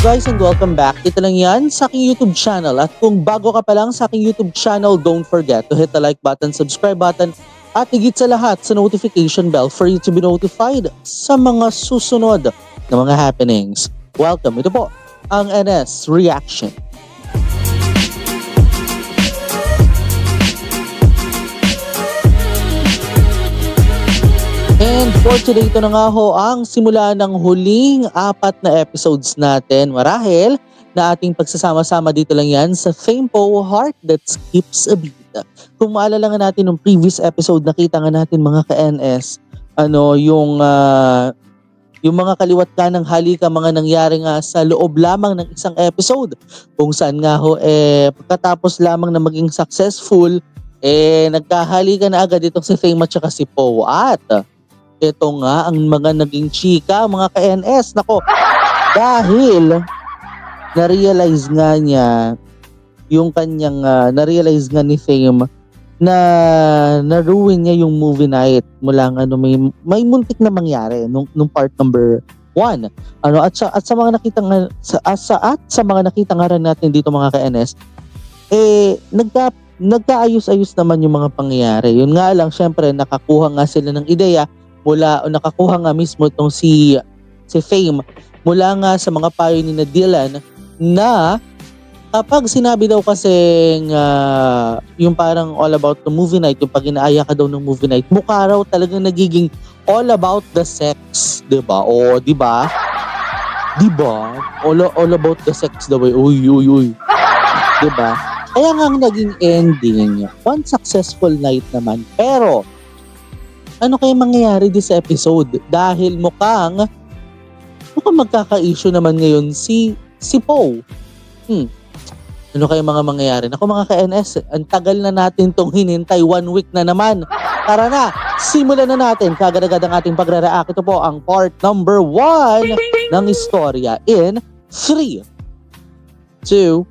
guys and welcome back. Ito lang yan sa aking YouTube channel. At kung bago ka pa lang sa aking YouTube channel, don't forget to hit the like button, subscribe button, at higit sa lahat sa notification bell for you to be notified sa mga susunod na mga happenings. Welcome. Ito po ang NS Reaction. And for today, ito na nga ho ang simula ng huling 4 na episodes natin. Marahil na ating pagsasama-sama dito lang yan sa Fame Po Heart That Skips a Beat. Kung maalala nga natin ng previous episode, nakita nga natin mga ka-NS, yung mga kaliwat ka ng halika, mga nangyari nga sa loob lamang ng isang episode. Kung saan nga ho, pagkatapos lamang na maging successful, nagkahalikan na agad itong si Fame at saka si Po. At ito nga ang mga naging chika, mga ka-NS. Nako, dahil na-realize nga niya yung kanyang, na-realize nga ni Fame na na-ruin niya yung movie night mula nga may muntik na mangyari nung part number 1. At sa mga nakita nga sa mga nakita nga rin natin dito mga ka-NS, nagkaayos-ayos naman yung mga pangyayari. Yun nga lang, syempre nakakuha nga sila ng ideya nakakuha nga mismo itong si Fame mula nga sa mga payo ni Dylan na kapag sinabi daw kasi yung parang all about the movie night, yung pag inaaya ka daw ng movie night, mukha raw talagang nagiging all about the sex, diba? O, diba? Diba? All about the sex daw. Uy. Diba? Kaya nga ang naging ending, one successful night naman. Pero, ano kaya mangyayari din sa episode? Dahil mukhang magkaka-issue naman ngayon si Po. Ano kaya mga mangyayari? Naku mga ka-NS, ang tagal na natin tong hinintay. 1 week na naman. Tara na, simulan na natin kagad-agad ang ating pagre-react. Ito po ang part number 1 ng istorya in 3, 2,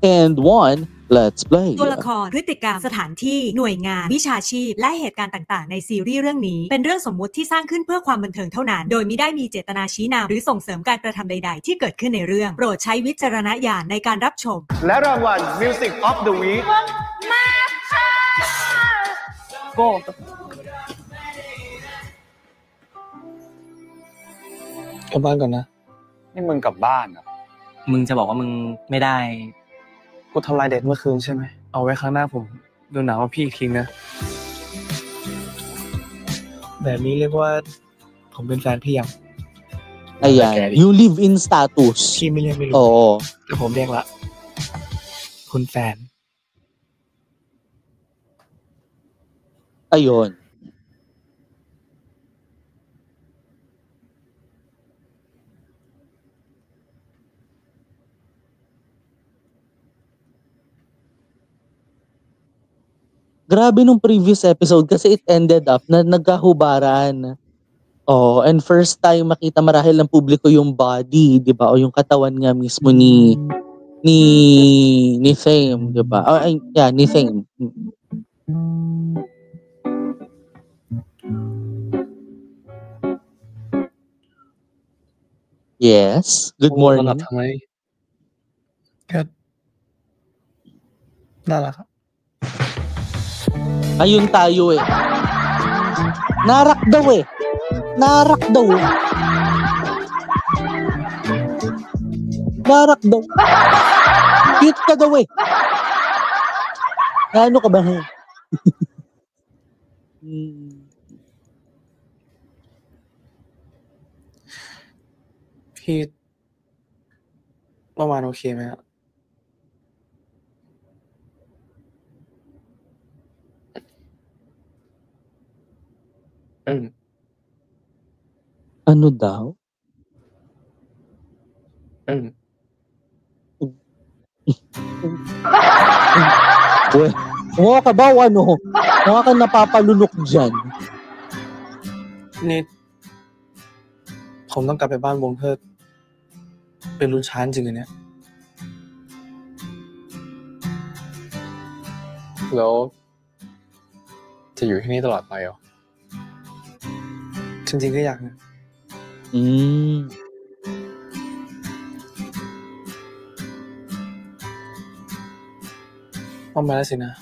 and 1. Let's play. ตัวละครพฤติกรรมสถานที่หน่วยงานวิชาชีพและเหตุการณ์ต่างๆในซีรีส์เรื่องนี้เป็นเรื่องสมมุติที่สร้างขึ้นเพื่อความบันเทิงเท่านั้นโดยมิได้มีเจตนาชี้นำหรือส่งเสริมการกระทำใดๆที่เกิดขึ้นในเรื่องโปรดใช้วิจารณญาณในการรับชมและรางวัล Music of the Week มาค่ะโก้กลับบ้านก่อนนะนี่มึงกลับบ้านเหรอมึงจะบอกว่ามึงไม่ได้กูทำลายเด็ดเมื่อคืนใช่ไหมเอาไว้ครั้งหน้าผมดูหนังว่าพี่อีกทีนะแบบนี้เรียกว่าผมเป็นแฟนพี่ยังAyan, you live in status. พี่ไม่เรียกไม่รู้แต่ผมเรียกละคุณแฟน Ayun. Grabe nung previous episode kasi it ended up na nagkahubaran. And first time makita marahil ng publiko yung body, 'di ba? O yung katawan nga mismo ni Fame, 'di ba? Ni Fame. Yes. Good morning. ทำไมก็น่ารักครับAyun tayo Narak daw Narak daw. Cute ka daw Ano ka ba?พี่เมื่อวานโอเคไหมครับAno daw? Mukha ka ba o ano? Mukha ka napapalunok dyan. นี่ผมต้องกลับไปบ้านวงเพื่อเป็นรุ่นช้านจริงเลยเนี่ยแล้วจะอยู่ที่นี่ตลอดไปเหรอจริงๆก็อยากนะ พร้อมไปแล้วสินะ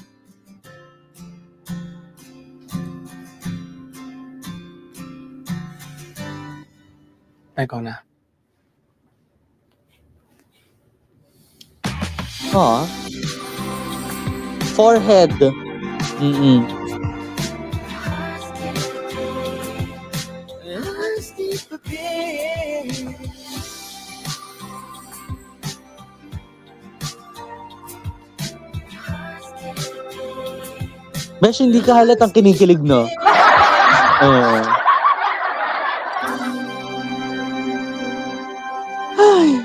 ไปก่อนนะอ๋อ forehead Besh, hindi ka halatang kinikilig, no? Ay.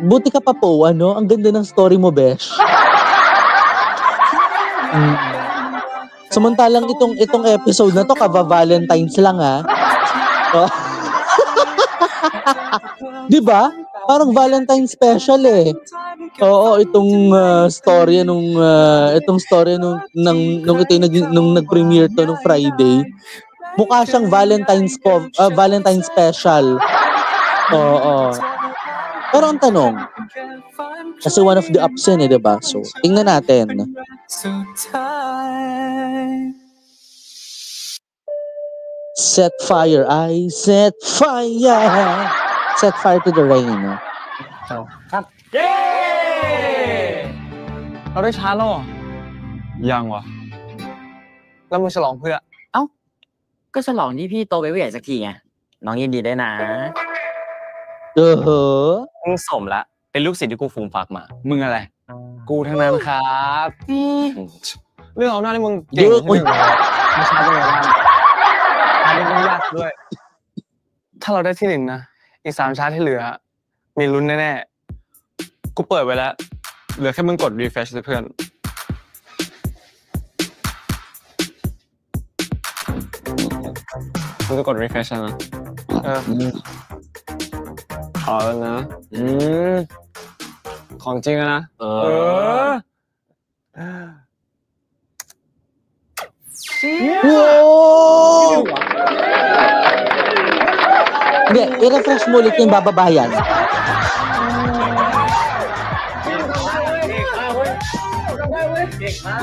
Buti ka pa po, ano? Ang ganda ng story mo, Besh. Samantalang itong episode na to, kava-Valentine's lang, ha? Oh. Di ba? Parang Valentine special eh. Oo, itong storya nung nag-premiere to nung Friday. Mukha siyang Valentine special. Oo. Pero ang tanong, kasi one of the ups yun eh, diba? So, tingnan natin. Set fire, I set fire. Set fire to the rain. ครับ เย้ เราได้ชาร์จแล้วเหรอยังวะแล้วมึงฉลองเพื่อก็ฉลองที่พี่โตเป็นผู้ใหญ่สักทีไงน้องยินดีด้วยนะมึงสมละเป็นลูกศิษย์ที่กูฟูมฟักมามึงอะไรกูทั้งนั้นครับเรื่องเอาหน้าที่มึงเก่งที่สุดไม่ชาร์จเป็นไงบ้างชาร์จเป็นยากด้วยถ้าเราได้ที่หนึ่งนะอีก3ชาร์จที่เหลือมีลุ้นแน่ๆกูเปิดไว้แล้วเหลือแค่มึงกด refresh เพื่อนมึงจะกด refresh นะเอาแล้วนะของจริงนะHindi, i-refresh mo ulit yung bababayan.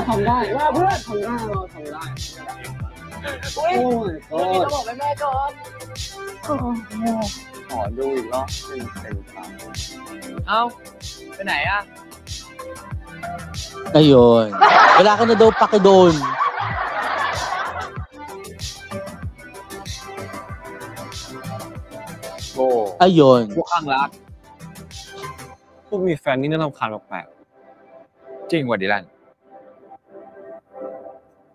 ทำได้ว่าเพื่อนทำได้เราทำได้โอ้ยก็จะบอกแม่ก่อนขอดูอีกรอบเป็นเอ้าไปไหนอ่ะ Ayun. Wala ka na daw paki doon. Ayun. พวกข้างรักพวกมีแฟนนี่น่ารำคาญแปลกๆจริงว่ะดิลัน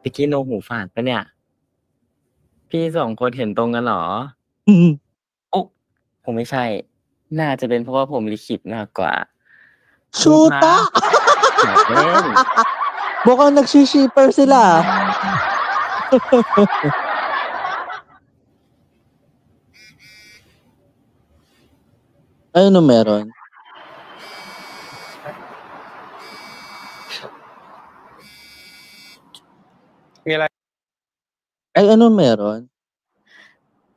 พี่กี้โนหูฝาดปะเนี่ยพี่2คนเห็นตรงกันเหรอโอ้ผมไม่ใช่น่าจะเป็นเพราะว่าผมลิขิตมากกว่า Shoota! Mukhang nagsishipper sila. Ano meron? Ay, ano meron?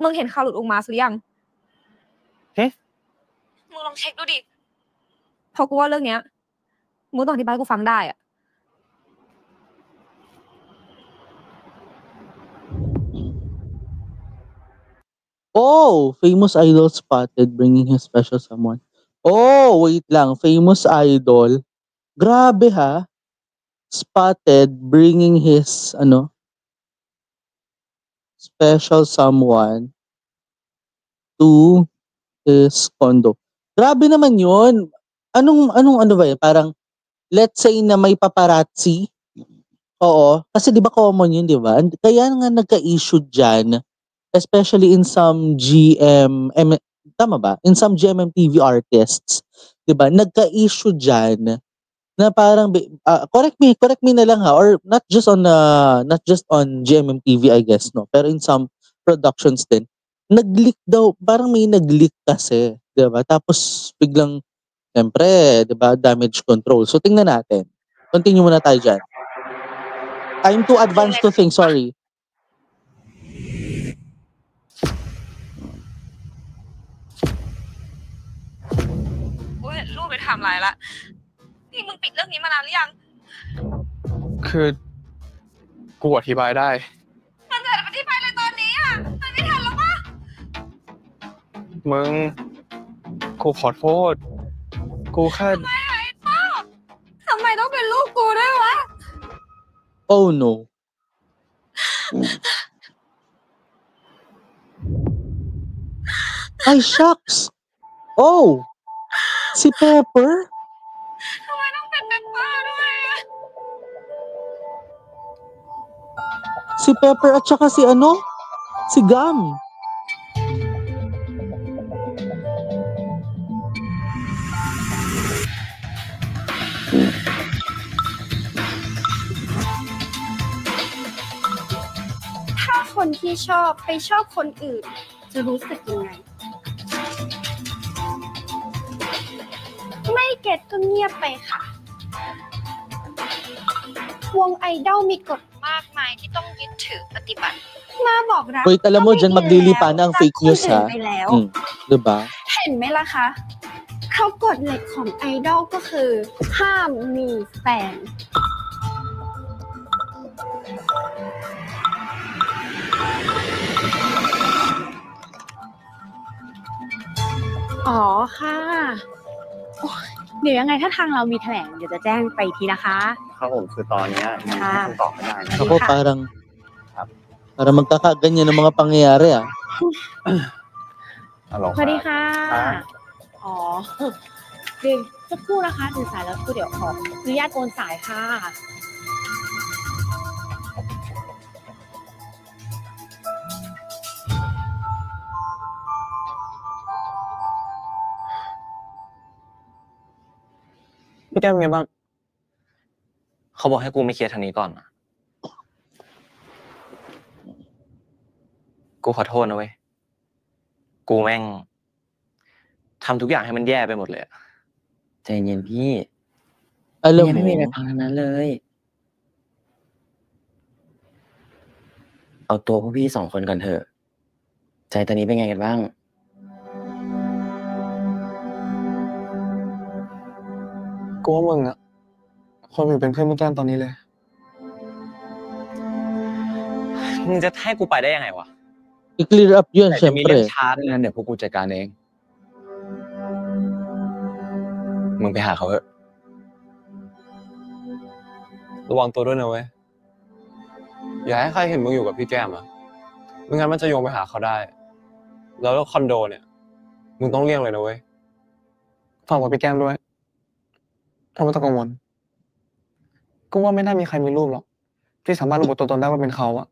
มึงเห็นข่าวหลุดออกมาหรือยัง เฮ้ย มึงลองเช็คดูดิเพราะกูว่าเรื่องเนี้ยมึงต้องอธิบายให้กูฟังได้อะ Oh, famous idol spotted bringing his special someone. Oh, wait lang. Famous idol. Grabe ha. Spotted bringing his, special someone to his condo. Grabe naman yun. Anong ano ba yun? Parang, let's say na may paparazzi. Oo. Kasi di ba common yun, di ba? Kaya nga nagka-issue dyan, especially in some tama ba? In some GMMTV artists, 'di ba? Nagka-issue diyan na parang correct me na lang ha, or not just on GMMTV I guess, no. Pero in some productions din, nag-leak daw, parang may nag-leak kasi, 'di ba? Tapos biglang siyempre, 'di ba, damage control. So tingnan natin. Continue muna tayo diyan. I'm too advanced to think, sorry. กูเห็นรูปไปถาม ำร้ายละนี่มึงปิดเรื่องนี้มานานหรือยัง คือกูอธิบายได้ มันจะอธิบายเลยตอนนี้อ่ะมันไม่ทันแล้วปะ มึงกูขอโทษกูแค่ ทำไมต้องเป็นลูกกูด้วยวะ Oh no. Ay, shucks. Oh, si Pepper? ทำไมต้องเป็นแบบป้าด้วยอะ Si Pepper at saka si ano? Si Gam. ถ้าคนที่ชอบไปชอบคนอื่น จะรู้สึกยังไง ไม่เก็ตก็เงียบไปค่ะ วงไอดอลมีกฎมากมายที่ต้องยึดถือปฏิบัติ มาบอกรัก Wait, alam mo, ก็ dyan ไม่ดี maglilipa na ang แล้ว fake news, รัก ha? คนอื่นไปแล้ว Diba? เห็นไหมล่ะคะเขากฎเหล็กของไอดอลก็คือ ห้ามมีแฟน อ๋อค่ะโอ๊ยเดี๋ยวยังไงถ้าทางเรามีแถลงเดี๋ยวจะแจ้งไปทีนะคะ ครับผมคือตอนเนี้ยยังให้คำตอบไม่ได้นะ Ako, parang magkakaganyan ng mga pangyayari, ah. ฮัลโหล สวัสดีค่ะ ครับ อ๋อเดี๋ยวจะพูดนะคะถึงสายแล้วก็เดี๋ยวขออนุญาตโอนสายค่ะ พี่แก้มเป็นไงบ้าง เขาบอกให้กูไม่เคลียร์ทางนี้ก่อนนะกูขอโทษนะเว้ย กูแม่งทำทุกอย่างให้มันแย่ไปหมดเลยอะ ใจเย็นพี่ Alam ยังไม่มีอะไร mo, พังทั้งนั้นเลย เอาตัวพวกพี่2 คนก่อนเถอะ ใจตอนนี้เป็นไงกันบ้าง กูว่ามึงอะคนอยู่เป็นเพื่อนพี่แก้มตอนนี้เลย มึงจะให้กูไปได้ยังไงวะ i-clear up yun, แต่จะมีเรื่อง syempre. ช้าด้วย งั้นเดี๋ยวพวกกูจัดการเอง มึงไปหาเขาเถอะ ระวังตัวด้วยนะเว้ย อย่าให้ใครเห็นมึงอยู่กับพี่แก้มอะไม่งั้นมันจะโยงไปหาเขาได้ แล้วคอนโดเนี่ย มึงต้องเลี่ยงเลยนะเว้ย ฝากไว้พี่แก้มด้วยไม่ต้องกังวลกูว่าไม่น่ามีใครมีรูปหรอกที่สามารถระบุตัวตนได้ว่าเป็นเขาอะ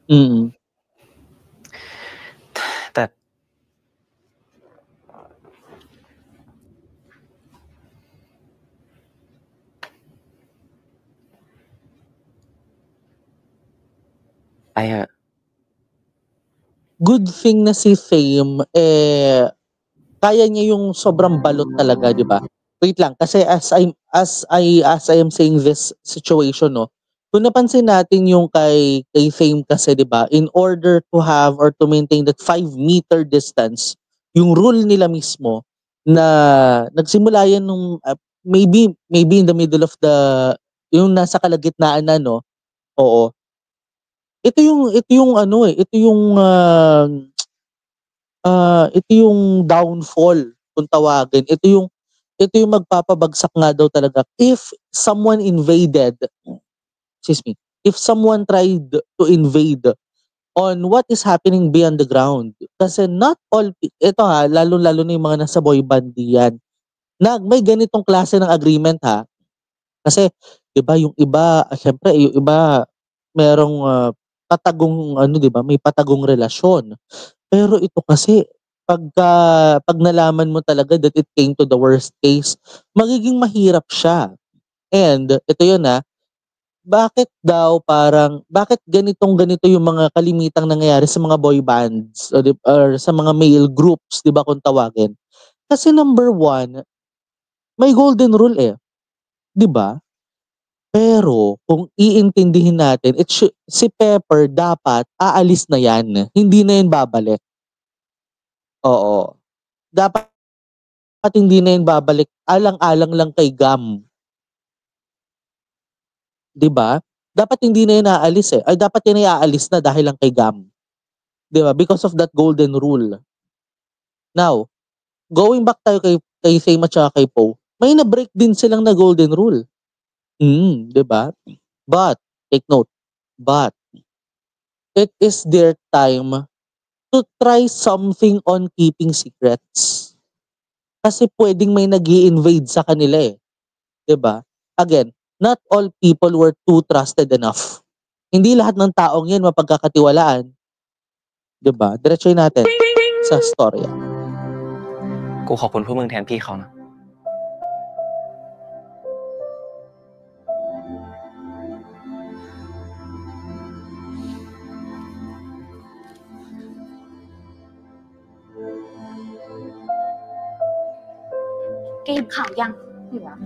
Mm. แต่ไปเถอะ Good thing na si Fame, kaya niya yung sobrang balot talaga, di ba? Wait lang, kasi as I am saying this situation, no, kung napansin natin yung kay Fame kasi, di ba, in order to have or to maintain that 5-meter distance, yung rule nila mismo na nagsimula yan nung maybe in the middle of yung nasa kalagitnaan na, no? Oo. Ito yung ano ito yung downfall kung tawagin. Ito yung magpapabagsak nga daw talaga if someone tried to invade on what is happening beyond the ground. Kasi not all, ito ha, lalo-lalo na yung mga nasa boy band yan, na may ganitong klase ng agreement ha. Kasi, di ba, yung iba, syempre, yung iba, merong patagong, di ba, may patagong relasyon. Pero ito kasi, pag nalaman mo talaga that it came to the worst case, magiging mahirap siya. And, ito yun bakit ganito yung mga kalimitang nangyayari sa mga boy bands or sa mga male groups, di ba kung tawagin? Kasi number 1, may golden rule di ba? Pero kung iintindihin natin, si Pepper dapat aalis na yan. Hindi na yan babalik. Oo. Dapat dapat hindi na yun babalik. Alang-alang lang kay Gam. 'Di ba? Dapat hindi na yun aalis eh. Ay, dapat yun ay aalis na dahil lang kay Gam. 'Di ba? Because of that golden rule. Now, going back tayo kay Fame at saka kay Poe, may na-break din silang na golden rule. 'Di ba? But, take note, but, it is their time to try something on keeping secrets. Kasi pwedeng may nag-i-invade sa kanila eh. 'Di ba? Again, not all people were too trusted enough. Hindi lahat ng taong yan mapagkakatiwalaan. 'Di ba? Diretsoy natin sa storya. กูขอบคุณพวกมึงแทนพี่เขานะ แกเห็นข่าวยังเหรอ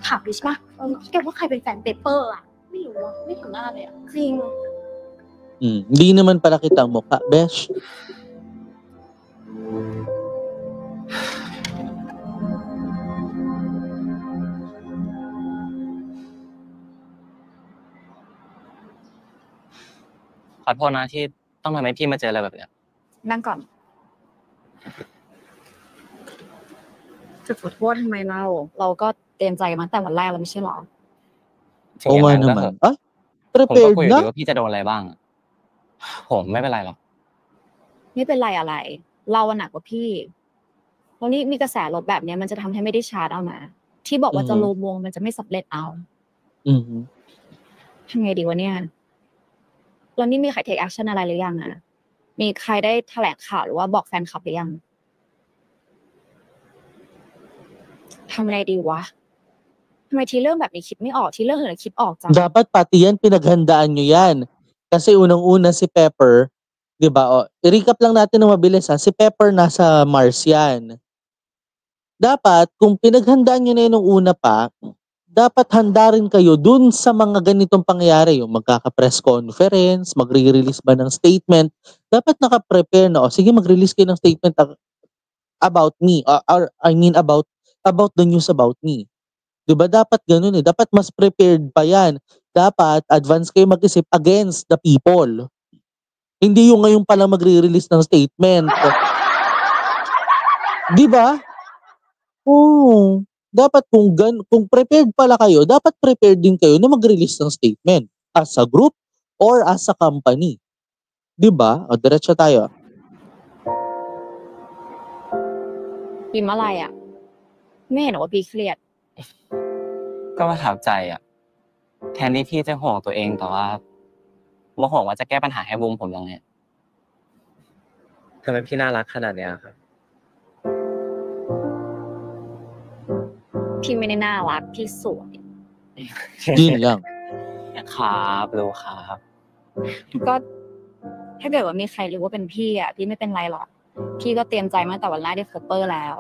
ข่าวดิใช่ปะแกว่าใครเป็นแฟนเปเปอร์อ่ะไม่รู้อ่ะไม่เห็นหน้าเลยอ่ะจริง Hindi naman pala kita ang mukha, Besh. ขอโทษนะที่ต้องทำให้พี่มาเจออะไรแบบเนี้ย นั่งก่อนจะขอโทษทำไมเราก็เตรียมใจกันมาตั้งแต่วันแรกแล้วไม่ใช่หรอ ถึงอย่างนั้นก็ naman. เถอะ Ay, ผมก็ prepared คุยอยู่ na? ดีว่าพี่จะโดนอะไรบ้างอะผมไม่เป็นไรหรอก ไม่เป็นไรอะไร เราหนักกว่าพี่แล้วนี่มีกระแสลบแบบนี้มันจะทำให้ไม่ได้ชาร์จเอามาที่บอกว่าจะรวมวงมันจะไม่สำเร็จเอา Mhm. ทำไงดีวะเนี่ยแล้วนี่มีใคร take action อะไรหรือยังอ่ะมีใครได้แถลงข่าวหรือว่าบอกแฟนคลับหรือยังทำไงดีวะทำไมทีเรื่องแบบนี้คิดไม่ออกทีเรื่องอื่นคิดออกจัง Dapat pati yan pinaghandaan nyo yan. Kasi unang-una si Pepper, 'di ba? I-recap lang natin ng mabilis ha. Si Pepper nasa Mars yan. Dapat kung pinaghandaan nyo na yun nung una pa, dapat handa rin kayo dun sa mga ganitong pangyayari, yung magkaka-press conference, magre-release ba ng statement, dapat naka-prepare na, sige mag-release kayo ng statement about me, or I mean about the news about me. 'Di ba dapat ganun eh, dapat mas prepared pa yan. Dapat advance kayo mag-isip against the people. Hindi yung ngayon pa lang magre-release ng statement. 'Di ba? Oo. Dapat kung prepared pala kayo, dapat prepared din kayo na mag-release ng statement as a group or as a company. 'Di ba? O diretso tayo. พิมพ์อะไรอ่ะไม่เห็นว่าพี่เครียด ก็ประทับใจอ่ะ แทนที่พี่จะห่วงตัวเองแต่ว่ามาห่วงว่าจะแก้ปัญหาให้วงผมยังไง ทำไมพี่น่ารักขนาดเนี้ยครับ พี่ไม่ได้น่ารักพี่สวย Yun lang. ครับรู้ครับ ก็ถ้าเกิดว่ามีใครรู้ว่าเป็นพี่อ่ะพี่ไม่เป็นไรหรอกพี่ก็เตรียมใจมาตั้งแต่วันแรกที่เปิดเปอร์แล้ว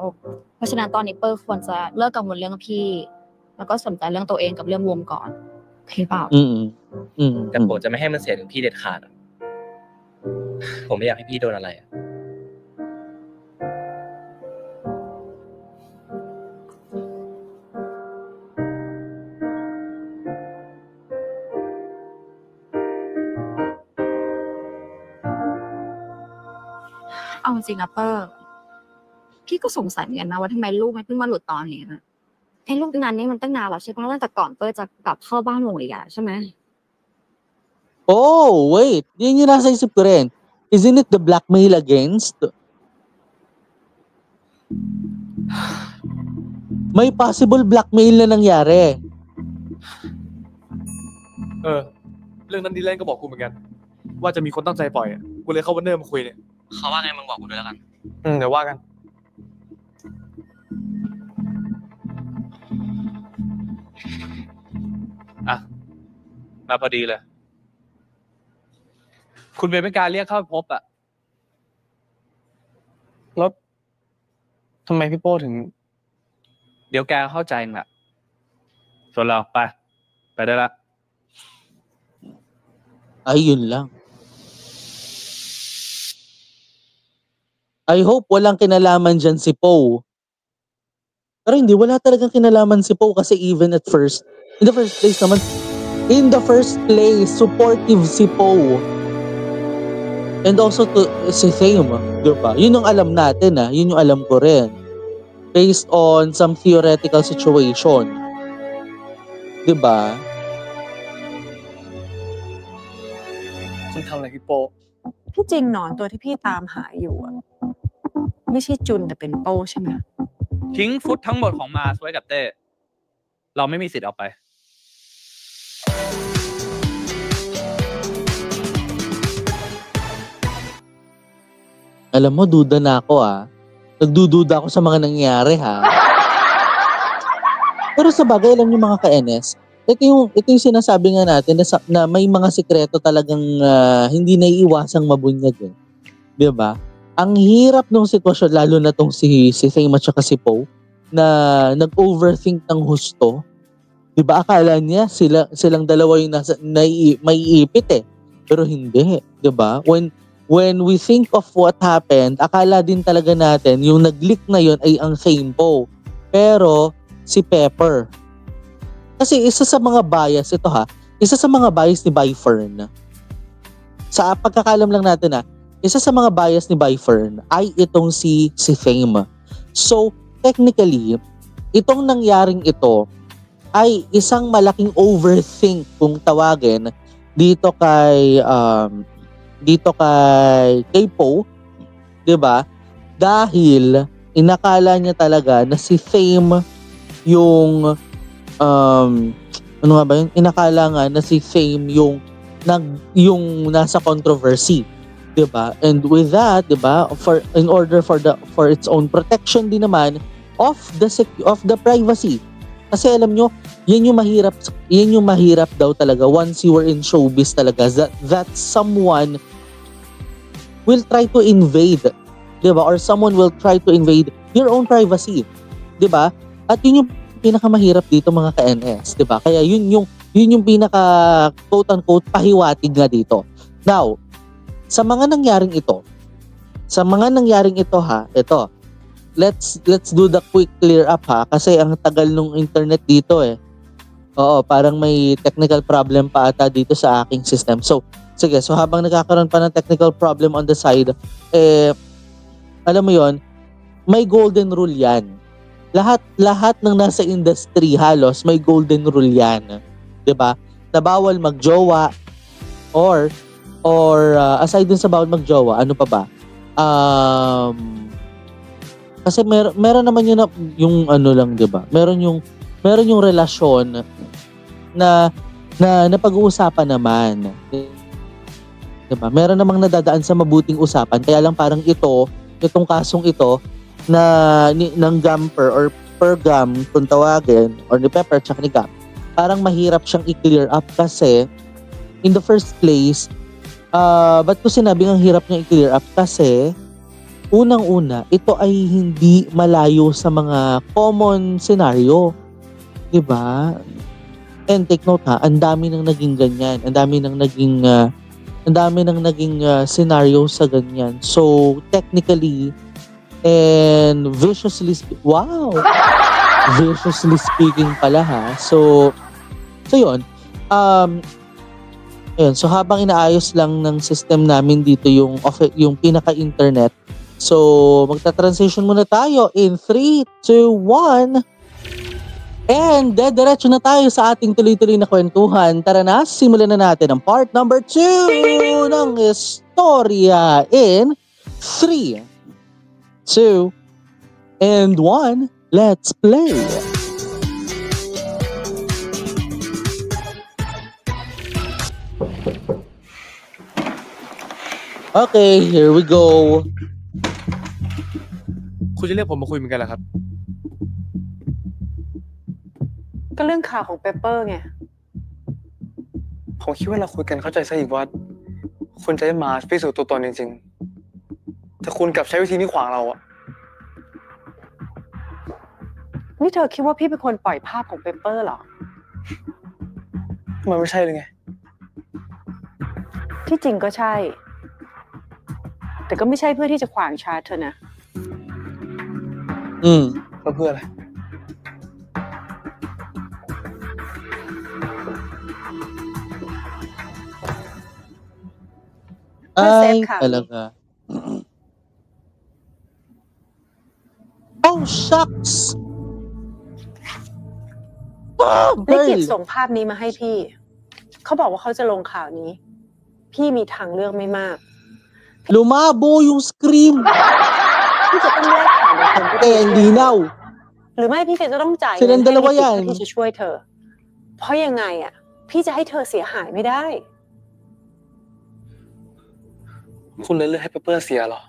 เพราะฉะนั้นตอนนี้เปอร์ควรจะเลิกกังวลเรื่องพี่ แล้วก็สนใจเรื่องตัวเองกับเรื่องวงก่อนโอเคเปล่า แต่ผมจะไม่ให้มันเสียถึงพี่เด็ดขาดอะผมไม่อยากให้พี่โดนอะไรอะ เอาจริงนะเปอร์พี่ก็สงสัยเหมือนกันนะว่าทำไมลูกมันเพิ่งมาหลุดตอนนี้นะไอ้ลูกนั้นนี่มันตั้งนานแล้วใช่ปะตั้งแต่ก่อนเปอร์จะกลับเข้าบ้านวงอีกอะใช่ไหม Oh, wait. Yun yung nasa isip ko rin. Isn't it the blackmail against? May possible blackmail na nangyari. เรื่องนั้นดีแลนก็บอกกูเหมือนกันว่าจะมีคนตั้งใจปล่อยอ่ะกูเลยเข้าวันเนอร์มาคุยเนี่ย เขาว่าไงมึงบอกกูด้วยแล้วกัน เดี๋ยวว่ากันอ่ะมาพอดีเลยคุณเบนเป็นการเรียกเข้าพบอ่ะแล้วทำไมพี่โป้ถึง เดี๋ยวแกเข้าใจน่ะส่วนเราไปได้ละ Ayun lang. I hope walang kinalaman dyan si Poe. Pero hindi, wala talagang kinalaman si Poe kasi even in the first place naman, supportive si Poe. And also si Fame, di ba? Yun yung alam natin yun yung alam ko rin. Based on some theoretical situation. Di ba? คุณทำอะไรพี่โป ที่จริงหนอนตัวที่พี่ตามหาอยู่อะไม่ใช่จุนแต่เป็นโป้ใช่ไหม ทิ้งฟุตทั้งหมดของมาสไว้กับเต้เราไม่มีสิทธิ์เอาไป Alam mo, duda na ako Nagdududa ako sa mga nangyari Pero sa bagay, alam niyo mga ka-NS, ito yung sinasabi nga natin na may mga sikreto talagang hindi naiiwasang mabunyag Di ba? Ang hirap ng sitwasyon, lalo na tong si Fame at saka si Poe, na nag-overthink ng husto. Di ba? Akala niya silang dalawa yung may ipit Pero hindi. Di ba? When we think of what happened, akala din talaga natin yung nag-leak na yun ay ang Fame Poe. Pero si Pepper. Kasi isa sa mga bias isa sa mga bias ni Byfern. Sa pagkakalam lang natin isa sa mga bias ni Byfern ay itong si Fame. So, technically, itong nangyaring ito ay isang malaking overthink kung tawagin dito kay Poe, 'di ba? Dahil inakala niya talaga na si Fame yung ano nga ba yun? Inakala nga na si Fame yung nasa controversy, 'di ba? And with that, 'di ba, in order for its own protection din naman of the privacy. Kasi alam nyo, yan yung mahirap daw talaga once you were in showbiz talaga, that someone will try to invade, 'di ba? Or someone will try to invade your own privacy, 'di ba? At yun yung pinakamahirap dito mga ka-NS, 'di ba? Kaya yun yung pinaka quote unquote pahiwatig nga dito. Now, sa mga nangyaring ito ito. Let's do the quick clear up kasi ang tagal nung internet dito Oo, parang may technical problem pa ata dito sa aking system. So, sige, habang nagkakaroon pa ng technical problem on the side, alam mo yon, may golden rule yan. Lahat ng nasa industry halos may golden rule yan. 'Di ba? Na bawal magjowa or aside dun sa bawal magjowa, ano pa ba? Kasi meron naman yung ano lang, 'di ba? Meron yung relasyon na napag-uusapan naman. 'Di ba? Meron namang nadadaan sa mabuting usapan. Kaya lang parang itong kasong ito na ng Gamper or Pergam kung tawagin, or ni Pepper tsaka ni Gam, parang mahirap siyang i-clear up kasi in the first place, ba't ko sinabing ang hirap niya i-clear up? Kasi unang-una, ito ay hindi malayo sa mga common scenario. 'Di ba? And take note ang dami nang naging ganyan. Ang dami nang naging scenario sa ganyan. So, technically and viciously speaking pala So, yun. So habang inaayos lang ng system namin dito yung pinaka-internet, so magta-transition muna tayo in 3, 2, 1. And diretso na tayo sa ating tuloy-tuloy na kwentuhan. Tara na, simulan na natin ang part number 2 ng istorya in 3, 2, and 1. Let's play! Okay, here we go. คุณจะเรียกผมมาคุยเหมือนกันเหรอครับ ก็เรื่องข่าวของเปเปอร์ไง ผมคิดว่าเราคุยกันเข้าใจซะอีกว่าคุณจะให้มาพิสูจน์ตัวตนจริงๆแต่คุณกลับใช้วิธีนี้ขวางเราอะ นี่เธอคิดว่าพี่เป็นคนปล่อยภาพของเปเปอร์เหรอ มันไม่ใช่เลยไง ที่จริงก็ใช่ แต่ก็ไม่ใช่เพื่อที่จะขวางชาร์ตเธอนะเพื่ออะไรAy, talaga. Oh, shucks! ลิขิตส่งภาพนี้มาให้พี่เขาบอกว่าเขาจะลงข่าวนี้พี่มีทางเลือกไม่มาก Lumabo yung screen พี่จะต้องแลกข่าวกับคนที่hindi now หรือไม่พี่จะต้องจ่ายเงินให้ลิขิตที่จะช่วยเธอเพราะยังไงอ่ะพี่จะให้เธอเสียหายไม่ได้คุณเลยเลือกให้เปเปอร์เสียเหรอ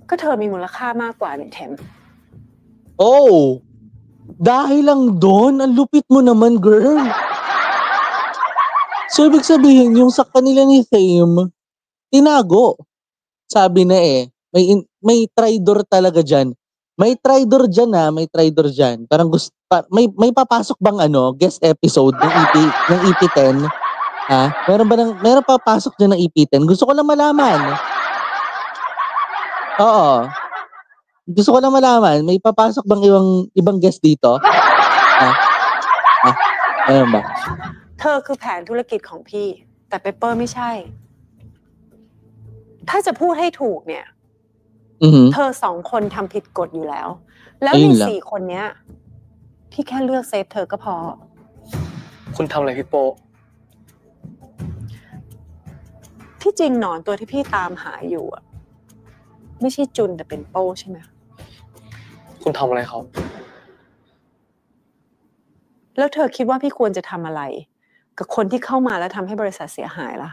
ก็เธอมีมูลค่ามากกว่าเนี่ยแถมOh, dahil lang doon, ang lupit mo naman, girl. So, ibig sabihin, yung sa kanila ni Fame, tinago. Sabi na may traitor talaga dyan. May traitor dyan may traitor dyan. Parang may papasok bang guest episode ng EP10? Ha? Meron papasok dyan ng EP10? Gusto ko lang malaman. Oo. Gusto ko lang malaman, may papasok bang ibang guest dito? Ano ba? เธอคือแผนธุรกิจของพี่แต่เปเปอร์ไม่ใช่ถ้าจะพูดให้ถูกเนี่ยเธอ2คนทำผิดกฎอยู่แล้วแล้วใน4คนเนี้ยพี่แค่เลือกเซฟเธอก็พอคุณทำอะไรพี่โปที่จริงหนอนตัวที่พี่ตามหาอยู่อ่ะไม่ใช่จุนแต่เป็นโป้ใช่ไหมคุณทำอะไรเขาแล้วเธอคิดว่าพี่ควรจะทำอะไรกับคนที่เข้ามาแล้วทำให้บริษัทเสียหายล่ะ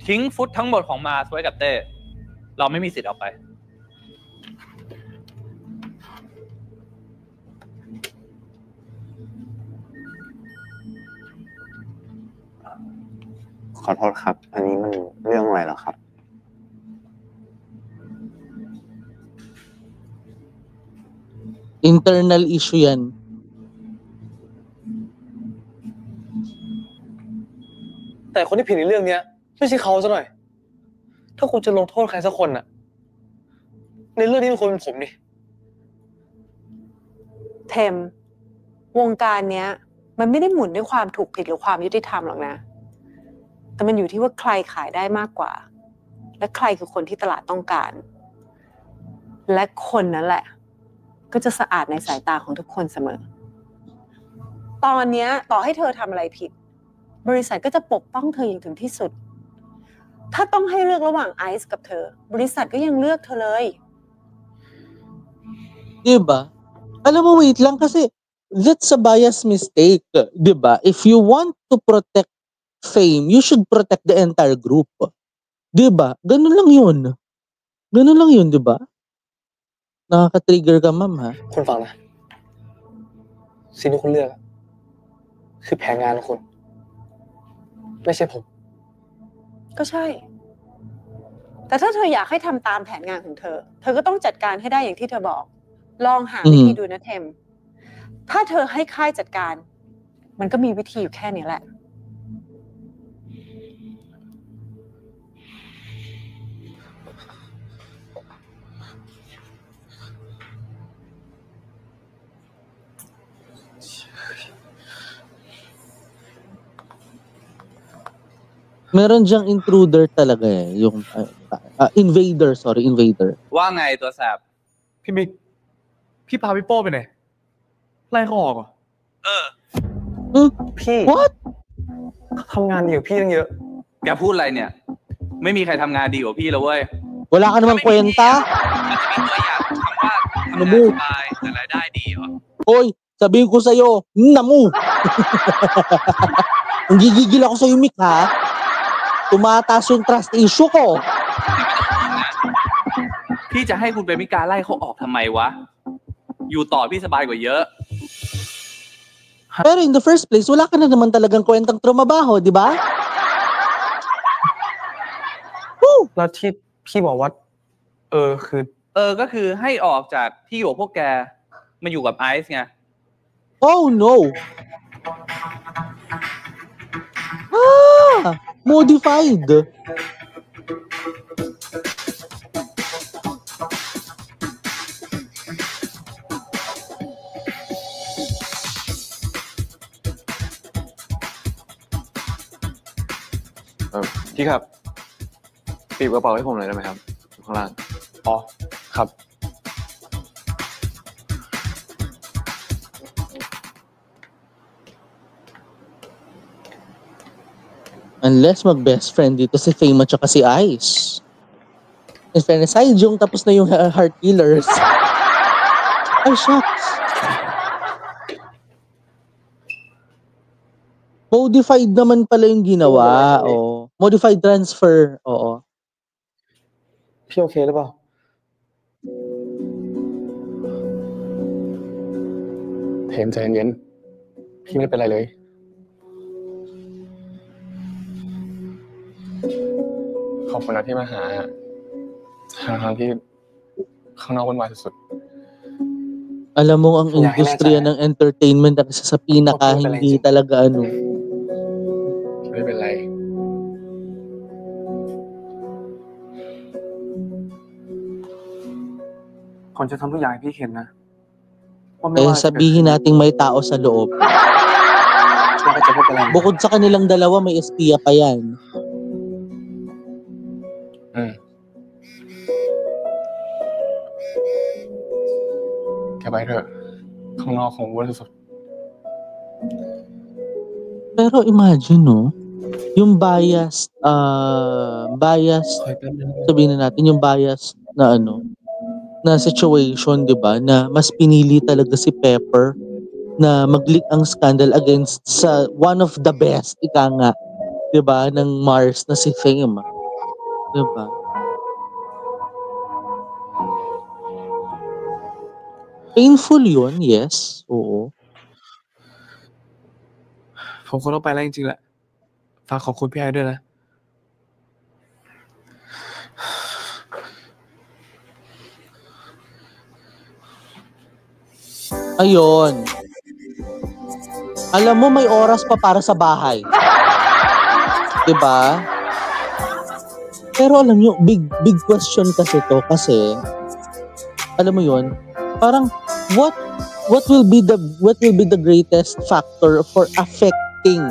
ทิ้งฟุตทั้งหมดของมาไว้กับเต้เราไม่มีสิทธิ์เอาไปขอโทษครับอันนี้มันเรื่องอะไรเหรอครับInternal issue yan. แต่คนที่ผิดในเรื่องนี้ไม่ใช่เขาซะหน่อยถ้าคุณจะลงโทษใครสักคนน่ะในเรื่องนี้มันควรเป็นผมนี่เทมวงการเนี้ยมันไม่ได้หมุนด้วยความถูกผิดหรือความยุติธรรมหรอกนะแต่มันอยู่ที่ว่าใครขายได้มากกว่าและใครคือคนที่ตลาดต้องการและคนนั้นแหละก็จะสะอาดในสายตาของทุกคนเสมอตอนนี้ต่อให้เธอทำอะไรผิดบริษัทก็จะปกป้องเธออย่างถึงที่สุดถ้าต้องให้เลือกระหว่างไอซ์กับเธอบริษัทก็ยังเลือกเธอเลย Diba? Alam mo, wait lang kasi that's a bias mistake. Diba? If you want to protect Fame, you should protect the entire group. Diba? Ganun lang yun, diba? Nakaka-trigger ka, ma'am, ha? คุณฟังนะสิ่งที่คุณเลือกคือแผนงานของคุณไม่ใช่ผมก็ใช่แต่ถ้าเธออยากให้ทำตามแผนงานของเธอเธอก็ต้องจัดการให้ได้อย่างที่เธอบอกลองหาวิธีดูนะเทมถ้าเธอให้ค่ายจัดการมันก็มีวิธีอยู่แค่นี้แหละMeron diyang intruder talaga yung invader ว่าไงตัวแสบพี่มิกพี่พาพี่โป้ไปไหนไล่เขาออกเหรอพี่ What ทำงานดีกว่าพี่ตั้งเยอะแกพูดอะไรเนี่ยไม่มีใครทำงานดีกว่าพี่แล้วเว้ย Wala ka namang kwenta มันจะมีตัวอย่างคำว่าทำงานสบายแต่รายได้ดีเหรอ Hoy sabihin ko sa'yo namu Ang gigigil ako sa'yo Mick ha Tumataas yung trust issue ko พี่จะให้คุณเปมิกาไล่เขาออกทำไมวะอยู่ต่อพี่สบายกว่าเยอะ Pero in the first place wala ka na naman talagang kwentang trumabaho di ba แล้วที่พี่บอกว่าก็คือให้ออกจากที่อยู่พวกแกมาอยู่กับไอซ์ไง Oh no Modified.พี่ครับปีบกระเป๋าให้ผมหน่อยได้ไหมครับอยู่ข้างล่างอ๋อครับ Unless mag-best friend dito si Fame at saka si Ice. In fairness, yung tapos na yung heart healers. Ay, shucks. Modified naman pala yung ginawa. Oh. Modified transfer. Oo. พี่โอเคหรือเปล่าเทมใจเย็นๆพี่ไม่ได้เป็นไรเลยขอบคุณนะที่มาหาทั้งที่ข้างนอกวุ่นวายสุด Alam mo, ang industriya ng entertainment ang isa sa pinaka hindi talaga ano. ๆไม่เป็นไรคนจะทำทุกอย่างให้พี่เห็นนะ Sabihin nating may tao sa loob. Bukod sa kanilang dalawa, may espiya pa yan. แกไปเถอะข้างนอกคงวุ่นสุด Pero imagine, no? Yung bias, sabihin na natin, yung bias na ano, na situation, di ba? Na mas pinili talaga si Pepper na mag-leak ang scandal against sa one of the best, ika nga, di ba? Ng Mars na si Fame. Di ba? Painful yun, yes. Oo. ผมคงต้องไปแล้วจริงๆแหละฝากขอบคุณพี่ไอ้ด้วยนะ Ayun. Alam mo, may oras pa para sa bahay. Diba? Pero alam nyo, big question kasi to. Kasi, alam mo yun, parang, what will be the greatest factor for affecting,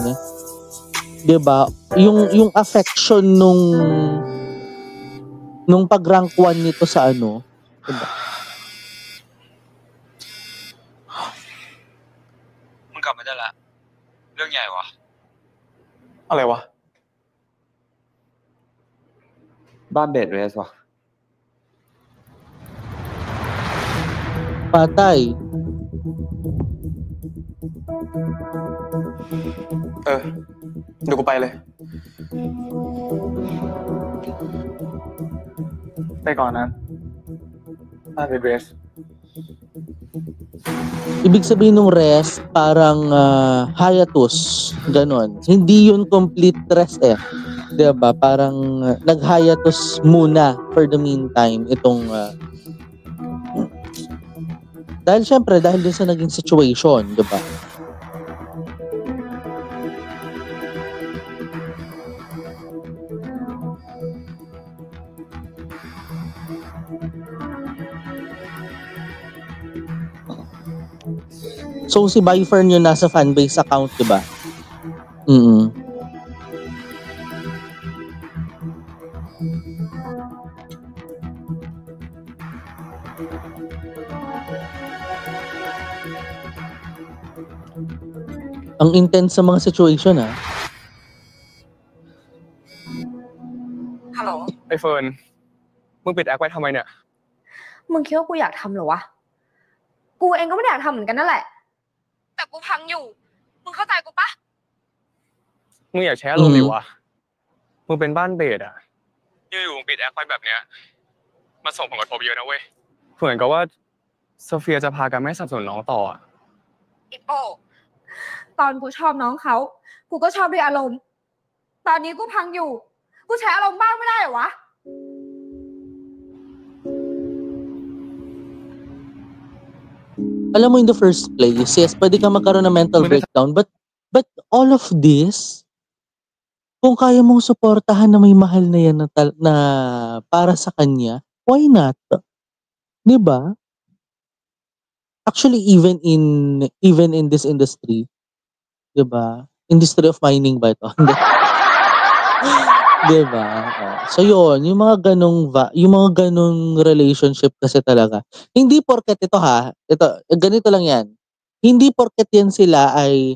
diba? Yung affection nung pag-rank 1 nito sa ano, diba? มึงกลับมาได้ละเรื่องใหญ่วะ อะไรวะ บ้านเบดเรสวะ Patay. เดี๋ยวกูไปเลย ไปก่อนนะบ้านเบดเรส Ibig sabihin nung rest, parang hiatus. Ganon. Hindi yun complete rest eh. Diba? Parang nag-hiatus muna for the meantime itong dahil syempre, dahil din sa naging situation, diba? So, si Byfern yun nasa fanbase account, diba? Ang intense sa mga situation, ha? ฮัลโหล ไอ้เฟิร์นมึงปิดแอคไว้ทำไมเนี่ย มึงคิดว่ากูอยากทำเหรอวะ กูเองก็ไม่ได้อยากทำเหมือนกันนั่นแหละ แต่กูพังอยู่ มึงเข้าใจกูปะ มึงอยากใช้อารมณ์ดิวะ มึงเป็นบ้านเบสอ่ะอยู่ๆมึงปิดแอคไว้แบบเนี้ยมันส่งผลกระทบเยอะนะเว้ยเหมือนกับว่าโซเฟียจะพากันไม่สนับสนุนน้องต่ออ่ะ อีโป้ตอนกูชอบน้องเขา กูก็ชอบด้วยอารมณ์ ตอนนี้กูพังอยู่ กูใช้อารมณ์บ้างไม่ได้เหรอวะ Alam mo, in the first place, yes, pwede ka magkaroon ng mental breakdown, but all of this, Kung kaya mong suportahan na may mahal na yan na para sa kanya, why not? 'Di ba? Actually, even in this industry, 'di ba? Industry of mining ba ito? Hindi. 'Di ba? Oh. So yun, yung mga ganong relationship kasi talaga. Hindi porket ito ganito lang 'yan. Hindi porket yan sila ay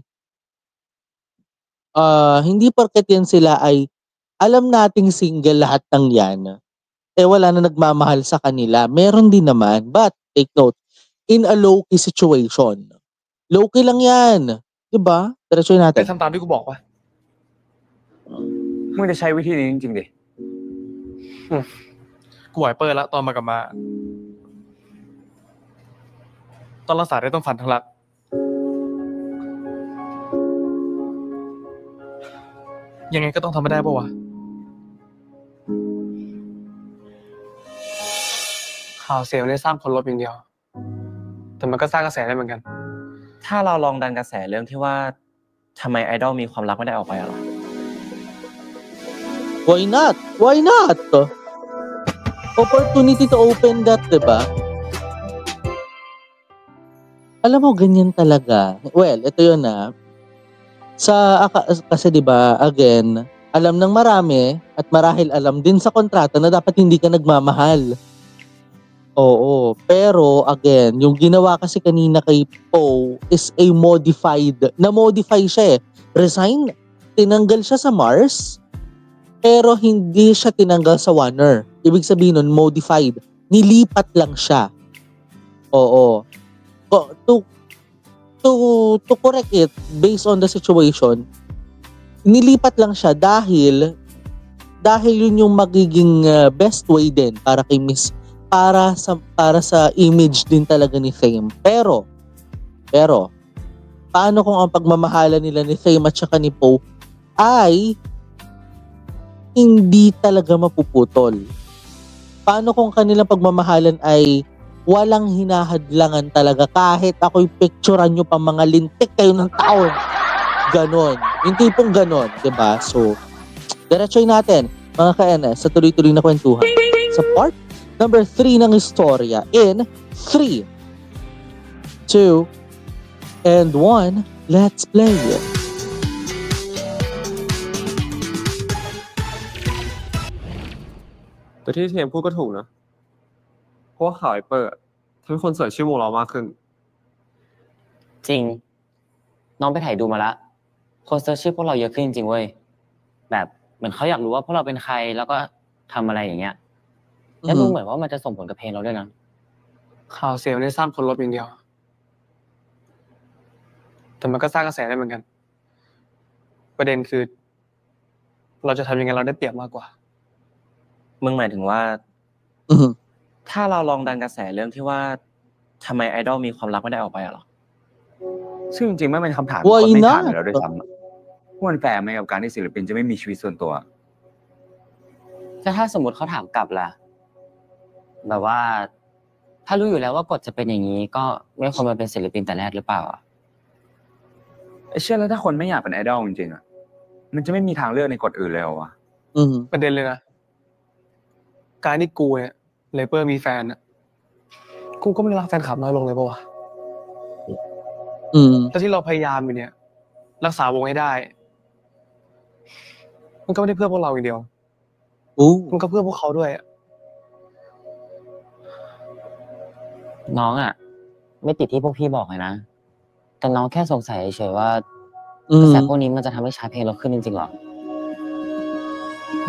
hindi porket yan sila ay alam nating single lahat ng 'yan, eh wala na nagmamahal sa kanila. Meron din naman, but take note, in a low-key situation. Low-key lang 'yan, 'di ba? Diretsuhin ได้ natin. ทำตามที่กูบอกปะมึงจะใช้วิธีนี้จริงๆดิกูไหวเปิดแล้วตอนมากับมาตอนรักษาได้ต้องฝันทั้งรักยังไงก็ต้องทำไม่ได้ปะวะข่าวเสียไม่ได้สร้างผลลบอย่างเดียวแต่มันก็สร้างกระแสได้เหมือนกัน ถ้าเราลองดันกระแสเรื่องที่ว่าทำไมไอดอลมีความรักไม่ได้ออกไปอะหรอ Why not? Why not? Opportunity to open that, 'di ba? Alam mo ganyan talaga. Well, ito 'yun kasi 'di ba, again, alam ng marami at marahil alam din sa kontrata na dapat hindi ka nagmamahal. Oo, pero again, yung ginawa kasi kanina kay Poe is na-modify siya eh. Resign, tinanggal siya sa Mars, pero hindi siya tinanggal sa Wanner. Ibig sabihin nun, modified. Nilipat lang siya. Oo. To correct it, based on the situation, nilipat lang siya dahil yun yung magiging best way din para kay Miss, para sa image din talaga ni Fame. Pero paano kung ang pagmamahala nila ni Fame at saka ni Poe ay hindi talaga mapuputol? Paano kung kanilang pagmamahalan ay walang hinahadlangan talaga kahit ako'y picturean nyo pa mga lintik kayo ng taon? Ganon. Yung tipong ganon, diba? So, diretsoy natin, mga ka-NS, sa tuloy-tuloy na kwentuhan. Sa part number 3 ng istorya in 3, 2, and 1, let's play it.แต่ที่เทมพูดก็ถูกนะเพราะว่าข่าวไอเปอร์ทำให้คนเสิร์ชชื่อวงเรามากขึ้น จริง น้องไปถ่ายดูมาละคนเซิร์ชชื่อพวกเราเยอะขึ้นจริงๆเว้ยแบบเหมือนเขาอยากรู้ว่าพวกเราเป็นใครแล้วก็ทำอะไรอย่างเงี้ยแล้วดูเหมือนว่ามันจะส่งผลกับเพลงเราด้วยนะข่าวเสียไม่ได้สร้างผลลบอย่างเดียวแต่มันก็สร้างกระแสได้เหมือนกันประเด็นคือเราจะทำยังไงเราได้เปรียบมากกว่ามึงหมายถึงว่าถ้าเราลองดันกระแสเรื่องที่ว่าทำไมไอดอลมีความรักไม่ได้ออกไปอะหรอซึ่งจริงๆไม่เป็นคำถามที่คนไม่ถามอยู่แล้วด้วยซ้ำว่ามันแฟร์ไหมกับการที่ศิลปินจะไม่มีชีวิตส่วนตัวแต่ถ้าสมมติเขาถามกลับล่ะแบบว่าถ้ารู้อยู่แล้วว่ากฎจะเป็นอย่างนี้ก็ไม่ควรมาเป็นศิลปินแต่แรกหรือเปล่าเชื่อแล้วถ้าคนไม่อยากเป็นไอดอลจริงๆอ่ะมันจะไม่มีทางเลือกในกฎอื่นเลยเหรอวะประเด็นเลยนะการที่กูเนี่ยเลเปอร์มีแฟนอ่ะกูก็ไม่ได้รักแฟนคลับน้อยลงเลยป่ะวะแต่ที่เราพยายามอยู่เนี่ยรักษาวงให้ได้มันก็ไม่ได้เพื่อพวกเราอย่างเดียวมันก็เพื่อพวกเขาด้วยน้องอ่ะไม่ติดที่พวกพี่บอกเลยนะแต่น้องแค่สงสัยเฉยๆว่ากระแสพวกนี้มันจะทำให้ชาร์ตเพลงเราขึ้นจริงๆหรอ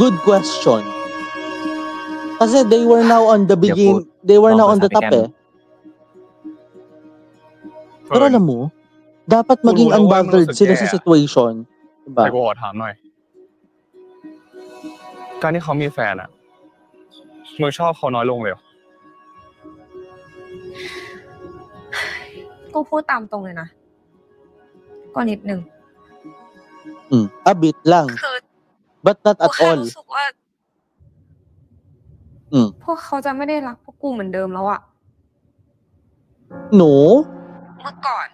Good question. Kasi they were now on the top eh. Pero alam mo, dapat maging unbothered sila sa situation. Diba? แต่กูขอถามหน่อยการที่เขามีแฟนอ่ะมึงชอบเขาน้อยลงเลยเหรอกูพูดตามตรงเลยนะก็นิดนึงa bit lang but not at all รู้สึกว่าพวกเขาจะไม่ได้รักพวกกูเหมือนเดิมแล้วอะหนูเมื่อก่อน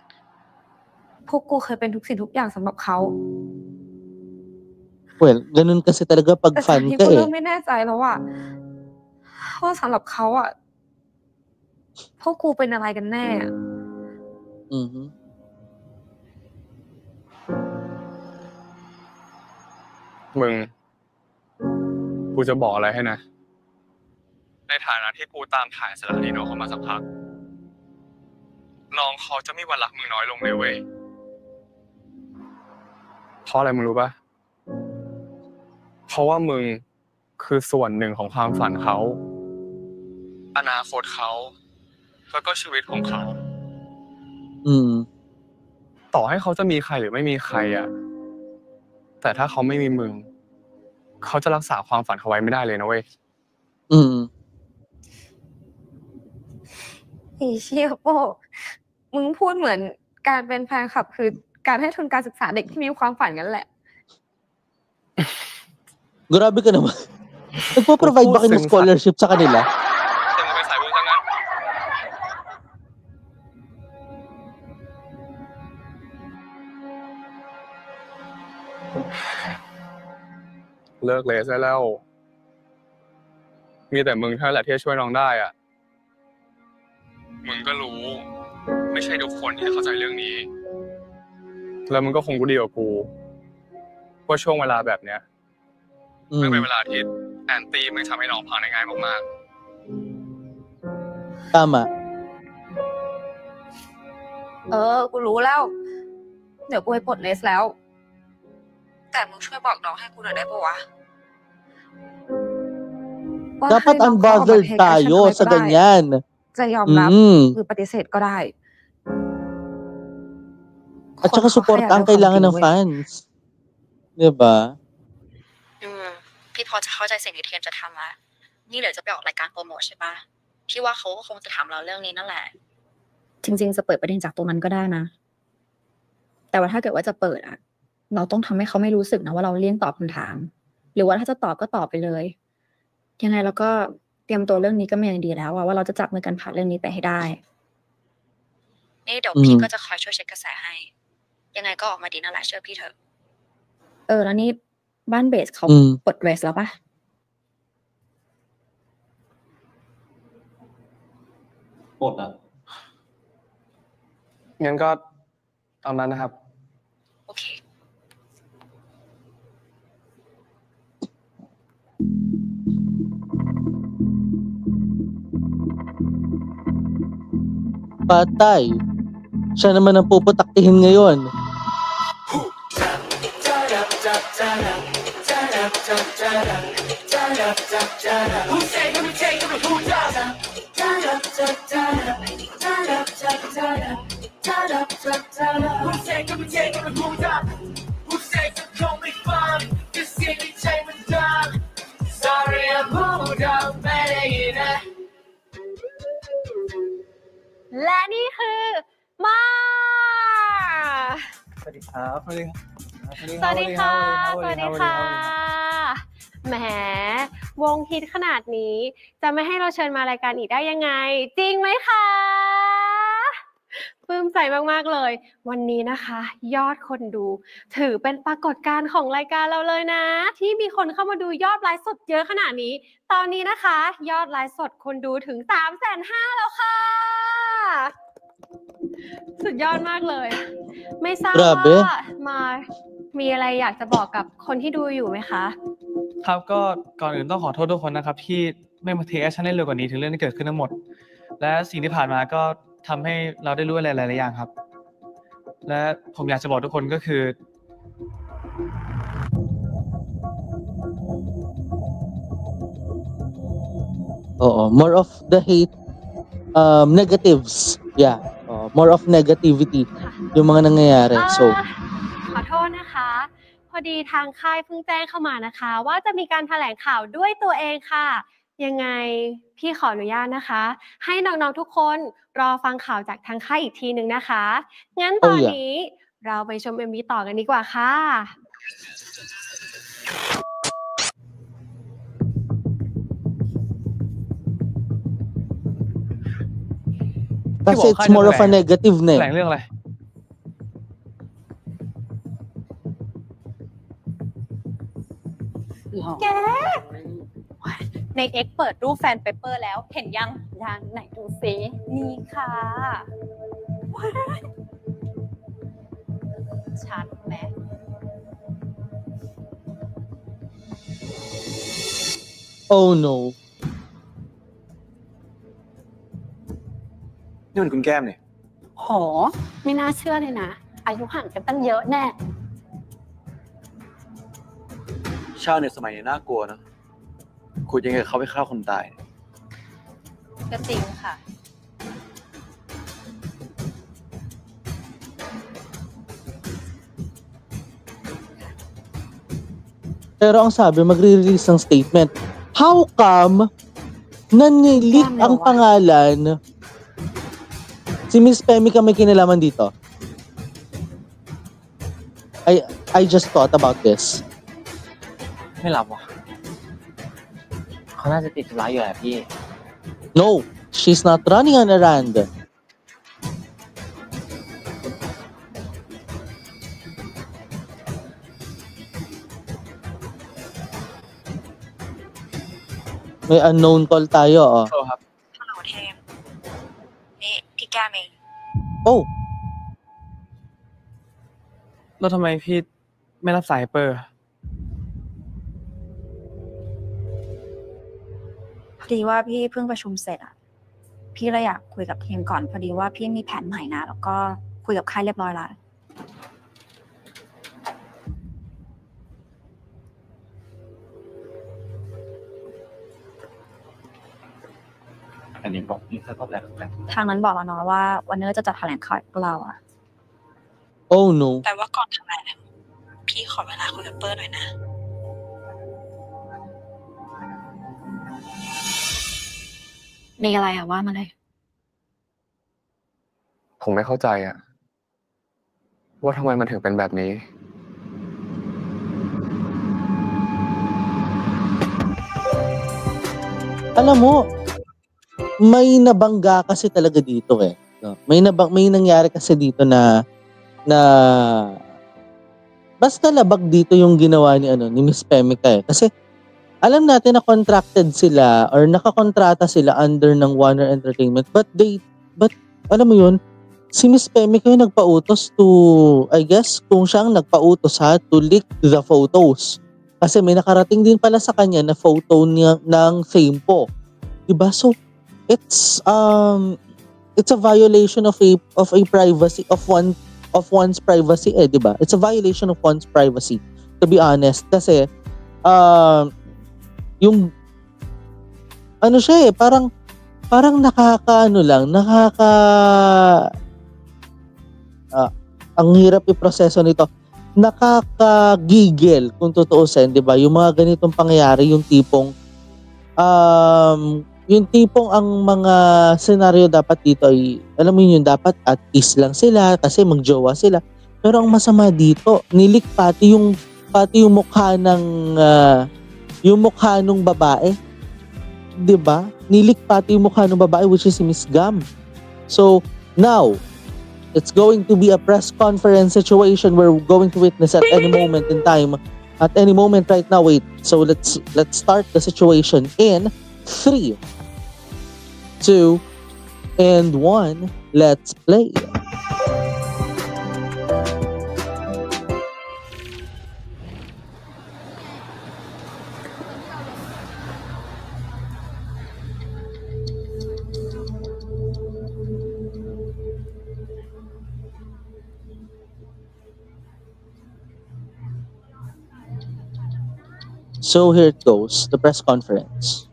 พวกกูเคยเป็นทุกสิ่งทุกอย่างสำหรับเขา Well, ganun kasi talaga pag แต่ fan ที่ ka กูเริ่ eh. มไม่แน่ใจแล้วอะว่าสำหรับเขาอะพวกกูเป็นอะไรกันแน่อะ Mhm. มึง กูจะบอกอะไรให้นะ ในฐานะที่กูตามถ่ายสารคดีน้องเขามาสักพัก น้องเขาจะไม่วันรักมึงน้อยลงเลยเว้ย เพราะอะไรมึงรู้ปะเพราะว่ามึงคือส่วนหนึ่งของความฝันเขา อนาคตเขา แล้วก็ชีวิตของเขา อืม ต่อให้เขาจะมีใครหรือไม่มีใครอะแต่ถ้าเขาไม่มีมึง เขาจะรักษาความฝันเขาไว้ไม่ได้เลยนะเว้ย อืม ไอ้เชี่ยโป้มึงพูดเหมือนการเป็นแฟนคลับคือการให้ทุนการศึกษาเด็กที่มีความฝันกันแหละ Grabe ka naman. Nagpo-provide ba kayo ng scholarship sa kanila? แต่มึงเป็นสายบุญซะงั้น เลิกเลยซะแล้ว มีแต่มึงเท่านั้นแหละที่จะช่วยน้องได้อ่ะ มึงก็รู้ ไม่ใช่ทุกคนที่จะเข้าใจเรื่องนี้ แล้วมึงก็คงรู้ดีกว่ากูว่าช่วงเวลาแบบเนี้ย มันเป็นเวลาที่แอนตี้มันทำให้น้องพังได้ง่ายมาก Tama. กูรู้แล้ว เดี๋ยวกูไปปลดเลสแล้ว แต่มึงช่วยบอกน้องให้กูหน่อยได้ปะวะ Dapat unbothered tayo sa ganyan. จะยอมรับหรือปฏิเสธก็ได้ At saka support ang kailangan ng fans. Diba? พี่พอจะเข้าใจสิ่งที่เทียมจะทำละนี่เดี๋ยวจะไปออกรายการโปรโมทใช่ปะพี่ว่าเขาก็คงจะถามเราเรื่องนี้นั่นแหละ จริงๆจะเปิดประเด็นจากตรงนั้นก็ได้นะ แต่ว่าถ้าเกิดว่าจะเปิดอะเราต้องทำให้เขาไม่รู้สึกนะว่าเราเลี่ยงตอบคำถาม หรือว่าถ้าจะตอบก็ตอบไปเลย ยังไงเราก็เตรียมตัวเรื่องนี้ก็ยังดีแล้วว่าเราจะจับมือกันผ่านเรื่องนี้ไปให้ได้ นี่เดี๋ยวพี่ก็จะคอยช่วยเช็คกระแสให้ ยังไงก็ออกมาดีนั่นแหละเชื่อพี่เถอะ แล้วนี่บ้านเบสเขาปลดเรสแล้วปะ ปลดอ่ะ ๆ งั้นก็ตามนั้นนะครับ โอเค Patay. Siya naman ang puputaktihin ngayon.และนี่คือมา สวัสดีครับ สวัสดีครับ สวัสดีค่ะสวัสดีค่ะแหมวงฮิตขนาดนี้จะไม่ให้เราเชิญมารายการอีกได้ยังไง จริงไหมคะปลื้มใจมากๆเลยวันนี้นะคะ ยอดคนดูถือเป็นปรากฏการณ์ของรายการเราเลยนะ ที่มีคนเข้ามาดูยอดไลฟ์สดเยอะขนาดนี้ตอนนี้นะคะ ยอดไลฟ์สดคนดูถึง 350,000 แล้วค่ะสุดยอดมากเลยไม่ทราบว่ามามีอะไรอยากจะบอกกับคนที่ดูอยู่ไหมคะ ครับก็ก่อนอื่นต้องขอโทษทุกคนนะครับที่ไม่มาเทคแอคชั่นได้เร็วกว่านี้ถึงเรื่องที่เกิดขึ้นทั้งหมดและสิ่งที่ผ่านมาก็ทำให้เราได้รู้อะไรหลายๆอย่างครับและผมอยากจะบอกทุกคนก็คือ more of the hate, negatives. Yeah. More of negativity yung mga nangyayari. So, ขอโทษนะคะพอดีทางค่ายเพิ่งแจ้งเข้ามานะคะว่าจะมีการแถลงข่าวด้วยตัวเองค่ะยังไงพี่ขออนุญาตนะคะให้น้องๆทุกคนรอฟังข่าวจากทางค่ายอีกทีนึงนะคะงั้นตอนนี้เราไปชม MV ต่อกันดีกว่าค่ะ kasi it's more of a negative na แถลงเรื่องอะไร eh. แกใน X เปิดรูปแฟนเปเปอร์แล้วเห็นยังไหนดูซินี่ค่ะชัดไหม Oh no นี่มันคุณแก้มเนี่ย โหไม่น่าเชื่อเลยนะอายุห่างกันตั้งเยอะแน่ ชาวเน็ตสมัยนี้น่ากลัวนะขุดยังไงเขาไปฆ่าคนตาย ก็จริงค่ะ Pero ang sabi, magre-release ng statement. How come nanilik ang pangalan? Si Miss Pemika may kinalaman dito. I just thought about this. ไม่รับว่ะเขาน่าจะติดธุระอยู่แหละพี่ No, she's not running on errand. May unknown call tayo, oh. ครับ ฮัลโหลเทมนี่พี่แก้มเอง Oh, แล้วทำไมพี่ไม่รับสายเปอร์ พอดีว่าพี่เพิ่งประชุมเสร็จอ่ะพี่เลยอยากคุยกับเทมก่อนพอดีว่าพี่มีแผนใหม่นะแล้วก็คุยกับค่ายเรียบร้อยแล้ว อันนี้บอกนี่ถ้าตอบแรก ทางนั้นบอกแล้วเนาะว่าวันนี้จะจัดแถลงข่าวพวกเราอ่ะ oh no. แต่ว่าก่อนทำอะไรพี่ขอเวลาคุยกับเปิ้ลหน่อยนะมีอะไรอะว่ามาเลย ผมไม่เข้าใจอะว่าทำไมมันถึงเป็นแบบนี้ Alam mo, may nabangga kasi talaga dito eh. No? May nangyari kasi dito na basta labag dito yung ginawa ni Miss Pemika eh. Kasi alam natin na contracted sila or nakakontrata sila under ng Warner Entertainment but alam mo yun, si Miss Pemika yung nagpautos to, I guess, kung siyang nagpautos to leak the photos. Kasi may nakarating din pala sa kanya na photo ng Fame po. Diba? So, it's a violation of a privacy of one's privacy eh, diba? It's a violation of one's privacy, to be honest. Kasi yung ano siya eh, parang ang hirap i-proseso nito. Nakakagigil kung tutuusin, 'di ba? Yung mga ganitong pangyayari, yung tipong ang mga senaryo dapat dito ay, alam mo yun, dapat at peace lang sila kasi magjowa sila. Pero ang masama dito, nilik pati yung mukha ng babae. 'Di ba? Nilik pati yung mukha ng babae, which is si Miss Gam. So, now it's going to be a press conference situation where we're going to witness at any moment in time. At any moment right now, wait. So let's start the situation in 3, 2, and 1. Let's play. So here it goes, the press conference.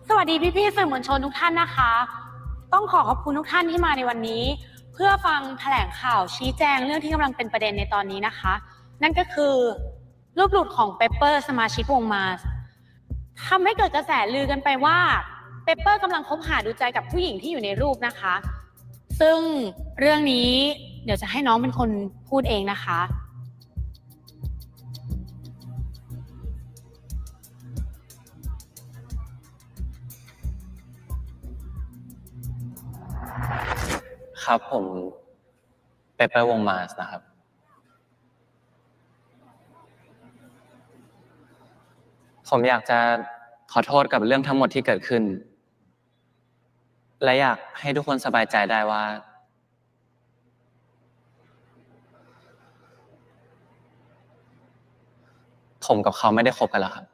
Sawasdiพี่ๆสื่อมวลชนทุกท่านนะคะ ต้องขอบคุณทุกท่านที่มาในวันนี้ เพื่อฟังแถลงข่าวชี้แจงเรื่องที่กำลังเป็นประเด็นในตอนนี้นะคะ นั่นก็คือรูปหลุดของเปเปอร์สมาชิกวงมาสทำให้เกิดกระแสลือกันไปว่าเปเปอร์กำลังคบหาดูใจกับผู้หญิงที่อยู่ในรูปนะคะ ซึ่งเรื่องนี้เดี๋ยวจะให้น้องเป็นคนพูดเองนะคะ ครับผมเปเปอร์วงมาสนะครับ ผมอยากจะขอโทษกับเรื่องทั้งหมดที่เกิดขึ้น และอยากให้ทุกคนสบายใจได้ว่า ผมกับเขาไม่ได้คบกันแล้วครับ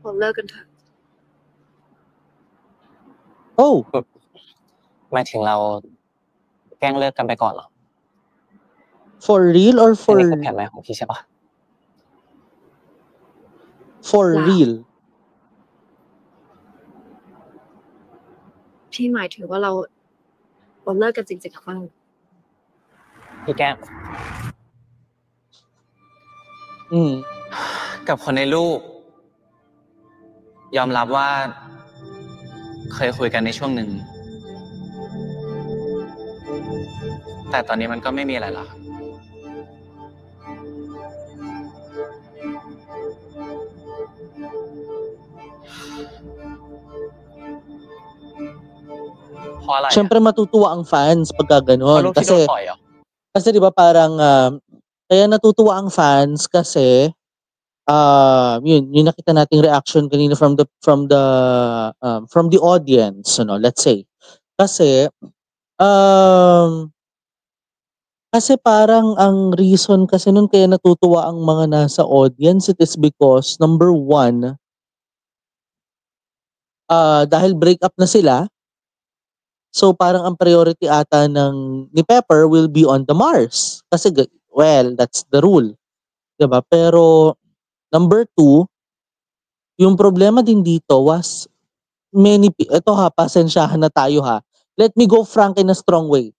เราเลิกกันเถอะ โอ้ หมายถึงเราแกล้งเลิกกันไปก่อนเหรอ for real or อัน for นี้คือแผนใหม่ของพี่ใช่ปะ for real พี่หมายถึงว่าเราเลิกกันจริงๆหรือเปล่า พี่แก้ม กับคนในรูป ยอมรับว่าเคยคุยกันในช่วงหนึ่ง แต่ตอนนี้มันก็ไม่มีอะไรแล้วครับเพราะอะไรอะ Siyempre matutuwa ang fans pagka เพราะ ganon. รูปที่โดนปล่อยเหรอ Kasi 'di ba parang kaya natutuwa ang fans kasi yung nakita nating reaction kanina from the audience, let's say. Kasi kasi parang ang reason kasi nun kaya natutuwa ang mga nasa audience, it is because number one, dahil break up na sila, so parang ang priority ata ni Pepper will be on the Mars. Kasi well, that's the rule. 'Di ba? Pero number two, yung problema din dito was ito pasensyahan na tayo ha. Let me go frank in a strong way.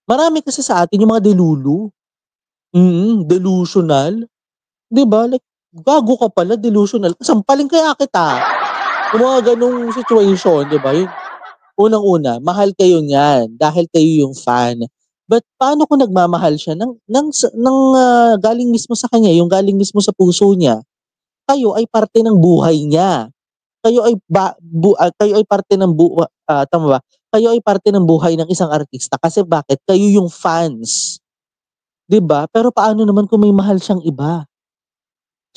Marami kasi sa atin yung mga delulu. Delusional. 'Di ba? Like, gago ka pala, delusional. Sampalin kaya kita. Yung mga ganung situation, 'di ba? Yung unang-una, mahal kayo niyan dahil kayo yung fan. But paano kung nagmamahal siya ng galing mismo sa kanya, yung galing mismo sa puso niya? Kayo ay parte ng buhay niya. Kayo ay parte ng tama ba? Kayo ay parte ng buhay ng isang artista kasi bakit? Kayo yung fans. 'Di ba? Pero paano naman kung may mahal siyang iba?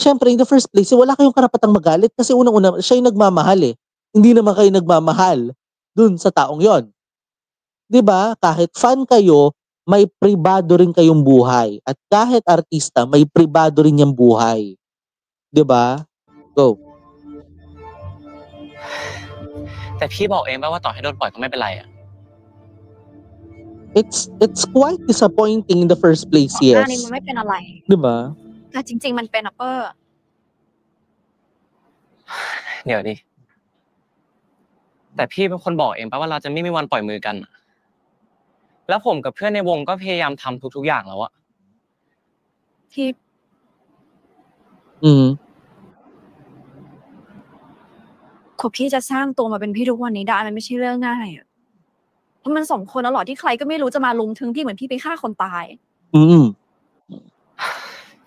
Siyempre, in the first place, wala kayong karapatang magalit kasi unang-una, siya yung nagmamahal eh. Hindi naman kayo nagmamahal dun sa taong yon. 'Di ba? Kahit fan kayo, may pribado rin kayong buhay. At kahit artista, may pribado rin yung buhay. 'Di ba? Go. แต่พี่บอกเองว่าต่อให้โดนปล่อยก็ไม่เป็นไรอ่ะ It's quite disappointing in the first place, ก่อนหน้า yes. นี้มันไม่เป็นอะไร 'Di ba? แต่จริงๆมันเป็นอะเปอร์ เดี๋ยวดิ แต่พี่เป็นคนบอกเองว่าเราจะไม่มีวันปล่อยมือกัน แล้วผมกับเพื่อนในวงก็พยายามทำทุกๆอย่างแล้วอะ ที่ กว่าพี่จะสร้างตัวมาเป็นพี่ทุกวันนี้ได้มันไม่ใช่เรื่องง่ายอะเพราะมันสมควรแล้วหรอที่ใครก็ไม่รู้จะมาลุมถึงพี่เหมือนพี่ไปฆ่าคนตาย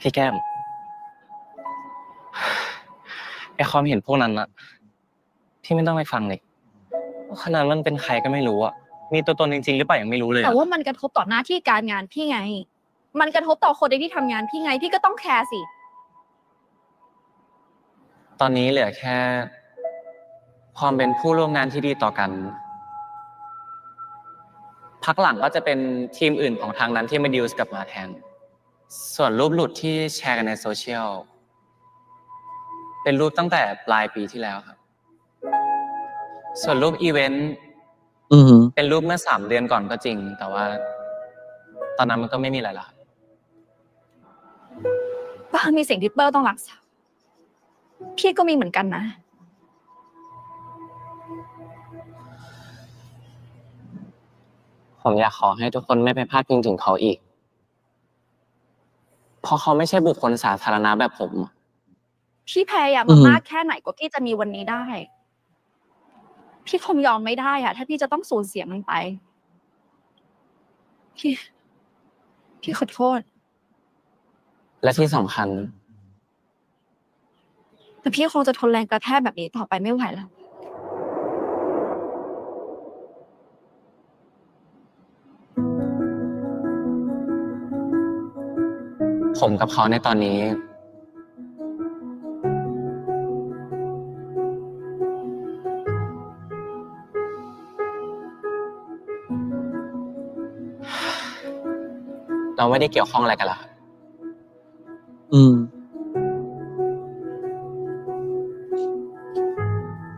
พี่แก้ม ไอ้ความเห็นพวกนั้นอะพี่ไม่ต้องไปฟังเลยขนาดมันเป็นใครก็ไม่รู้อะมีตัวตนจริงๆหรือเปล่ายังไม่รู้เลยอะ แต่ว่ามันกระทบต่อหน้าที่การงานพี่ไง มันกระทบต่อคนที่ทำงานพี่ไงพี่ก็ต้องแคร์สิ ตอนนี้เหลือแค่ความเป็นผู้ร่วมงานที่ดีต่อกัน พักหลังก็จะเป็นทีมอื่นของทางนั้นที่มาดีลส์กลับมาแทน ส่วนรูปหลุดที่แชร์กันในโซเชียลเป็นรูปตั้งแต่ปลายปีที่แล้วครับ ส่วนรูปอีเวนต์เป็นรูปเมื่อ3 เดือนก่อนก็จริง แต่ว่าตอนนั้นมันก็ไม่มีอะไรแล้ว บ้างมีสิ่งที่เปอร์ต้องรักษาพี่ก็มีเหมือนกันนะ ผมอยากขอให้ทุกคนไม่ไปพาดพิงถึงเขาอีก เพราะเขาไม่ใช่บุคคลสาธารณะแบบผม พี่พยายามมามากแค่ไหนกว่าพี่จะมีวันนี้ได้ พี่คงยอมไม่ได้อะถ้าพี่จะต้องสูญเสียมันไป พี่ขอโทษ และที่สำคัญ แต่พี่คงจะทนแรงกระแทกแบบนี้ต่อไปไม่ไหวแล้ว ผมกับเขาในตอนนี้ เราไม่ได้เกี่ยวข้องอะไรกันแล้วครับ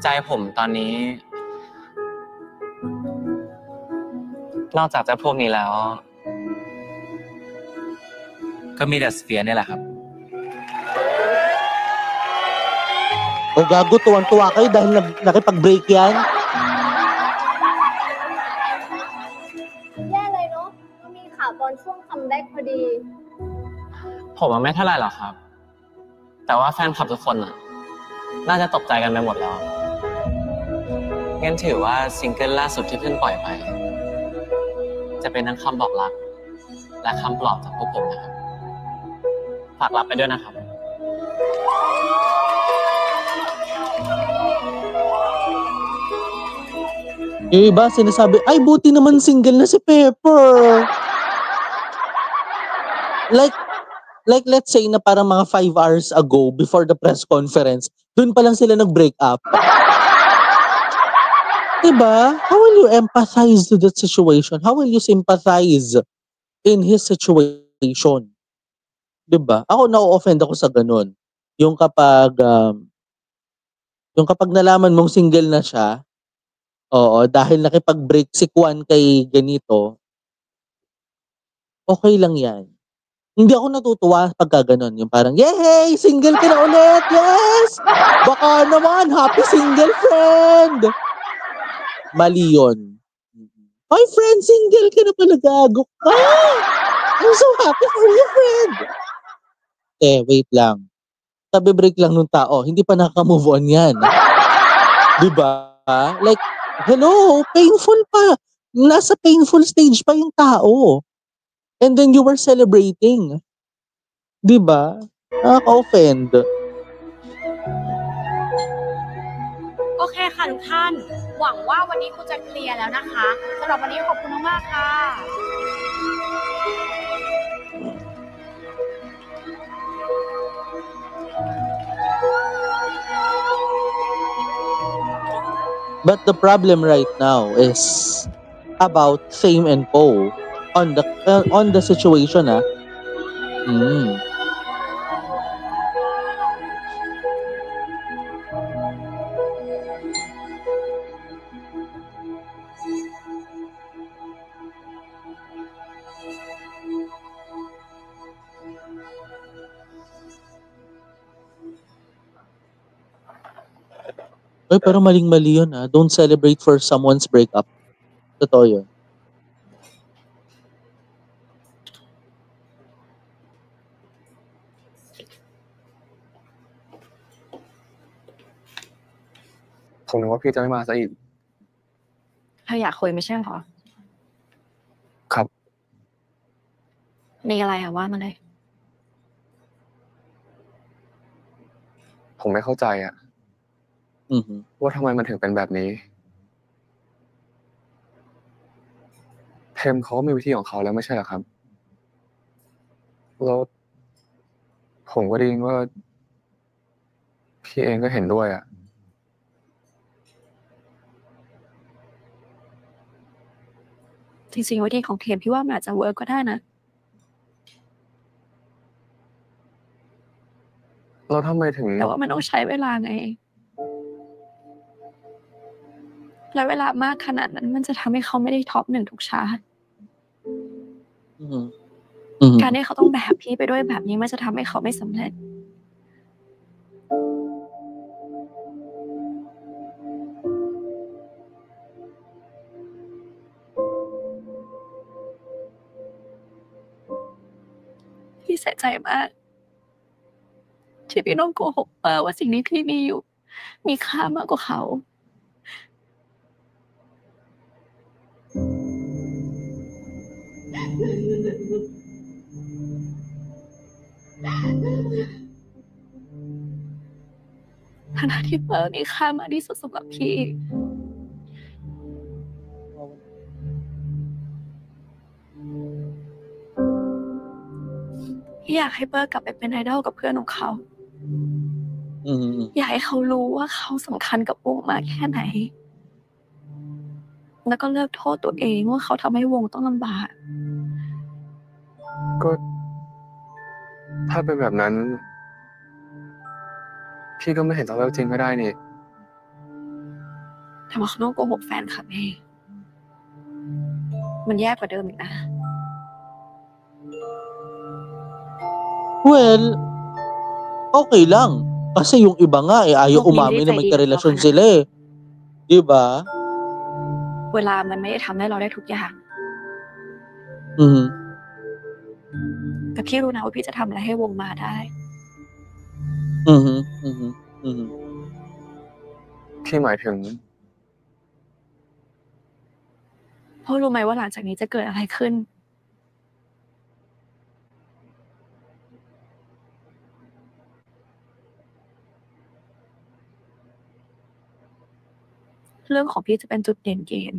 ใจผมตอนนี้ นอกจากจะพวกนี้แล้ว ก็มีแต่สเฟียร์นี่แหละครับ O gago, tuwang-tuwa kayo dahil nakipag-break yan. แย่เลยเนาะก็มีข่าวตอนช่วงคัมแบ็กพอดี ผมว่าไม่เท่าไหร่หรอกครับ แต่ว่าแฟนคลับทุกคนน่ะ น่าจะตกใจกันไปหมดแล้ว งั้นถือว่าซิงเกิลล่าสุดที่เพิ่งปล่อยไป จะเป็นทั้งคำบอกรัก และคำปลอบจากพวกผมนะครับ ฝากรับไปด้วยนะครับ Yung iba sinasabi, ay buti naman single na si Pepper. Like let's say na parang mga 5 hours ago before the press conference, dun pa lang sila nag-break up. Diba? How will you empathize to that situation? How will you sympathize in his situation? Diba? Ako na-offend ako sa ganun. Yung kapag nalaman mong single na siya, oo, dahil nakipag-break si Kwan kay ganito, okay lang yan. Hindi ako natutuwa pagka ganun. Yung parang, yay! Single ka na ulit! Yes! Baka naman, happy single friend! Mali yun. My friend, single ka na pala, gago ka! I'm so happy for you, friend! Wait lang. Tabi-break lang nung tao. Hindi pa nakaka-move on yan. Diba? Like, hello, painful pa. Nasa painful stage pa yung tao. And then you were celebrating. Diba? Nakaka-offend. โอเคค่ะทุกท่าน หวังว่าวันนี้คุณจะเคลียร์แล้วนะคะสำหรับวันนี้ขอบคุณมากๆค่ะ But the problem right now is about Fame and Poe on the situation, ah. Ay, pero maling-mali yun, ah. Don't celebrate for someone's breakup. Totoo yun.ผมนึกว่าพี่จะไม่มาซะอีก เธออยากคุยไม่ใช่เหรอ ครับ มีอะไรอะว่ามาเลย ผมไม่เข้าใจอะว่าทำไมมันถึงเป็นแบบนี้ เทมเขาก็มีวิธีของเขาแล้วไม่ใช่เหรอครับ แล้วผมก็ได้ยินว่าพี่เองก็เห็นด้วยอะ จริงๆวิธีของเทมพี่ว่ามันอาจจะเวิร์กก็ได้นะ เราทำไมถึง แต่ว่ามันต้องใช้เวลาไง และเวลามากขนาดนั้นมันจะทำให้เขาไม่ได้ท็อป 1ทุกชาร์ตการที่เขาต้องแบกพี่ไปด้วยแบบนี้มันจะทำให้เขาไม่สำเร็จ พี่เสียใจมากที่พี่ต้องโกหกเปอว่าสิ่งที่พี่มีอยู่ มีค่ามากกว่าเขา พ ทั้งที่เปิร์มีค่ามากที่สุดสำหรับพี่อยากให้เปิร์กลับไปเป็นไอดอลกับเพื่อนของเขาอยากให้เขารู้ว่าเขาสำคัญกับวงมากแค่ไหนแล้วก็เลิกโทษตัวเองว่าเขาทำให้วงต้องลำบากก็ถ้าเป็นแบบนั้นพี่ก็ไม่เห็นต้องเลิกจริงก็ได้นี่แต่ว่าเขาต้องโกหกแฟนคลับเองมันแย่กว่าเดิมอีกนะWell, okay lang. Kasi yung iba nga ayaw umamin na magkarelasyon sila eh. Di ba? เวลามันไม่ได้ทำให้เราได้ทุกอย่างแต่พี่รู้นะว่าพี่จะทำอะไรให้วงมาได้พี่หมายถึงพ่อรู้ไหมว่าหลังจากนี้จะเกิดอะไรขึ้นเรื่องของพี่จะเป็นจุดเด่นเกม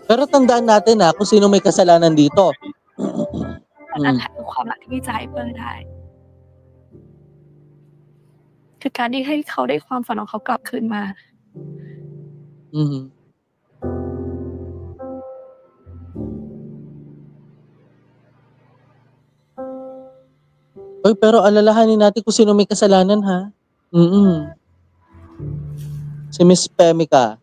Pero tandaan natin kung sino may kasalanan dito. นั่นแหละคือความรักที่พี่จะให้เปิ้ลได้คือการที่ให้เขาได้ความฝันของเขากลับคืนมาPero alalahanin natin kung sino may kasalanan ha. Si Miss Pemika.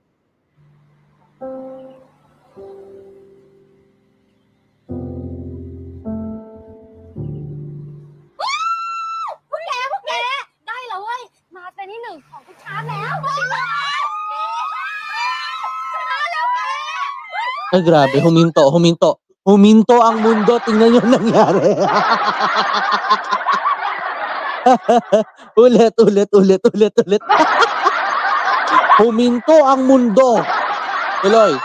Ay, grabe. Huminto. Huminto ang mundo. Tingnan yung nangyari. Ulit. Huminto ang mundo. Tuloy.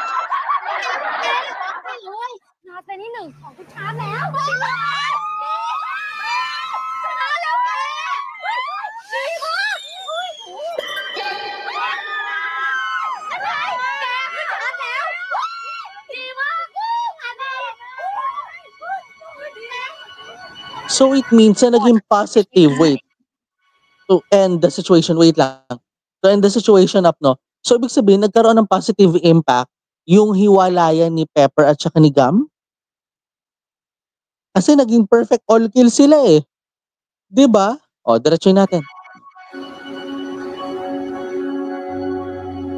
So it means na naging positive, to end the situation, to end the situation up, no? So ibig sabihin, nagkaroon ng positive impact yung hiwalayan ni Pepper at saka ni Gam? Kasi naging perfect all kill sila eh. Diba? O, diretsuin natin.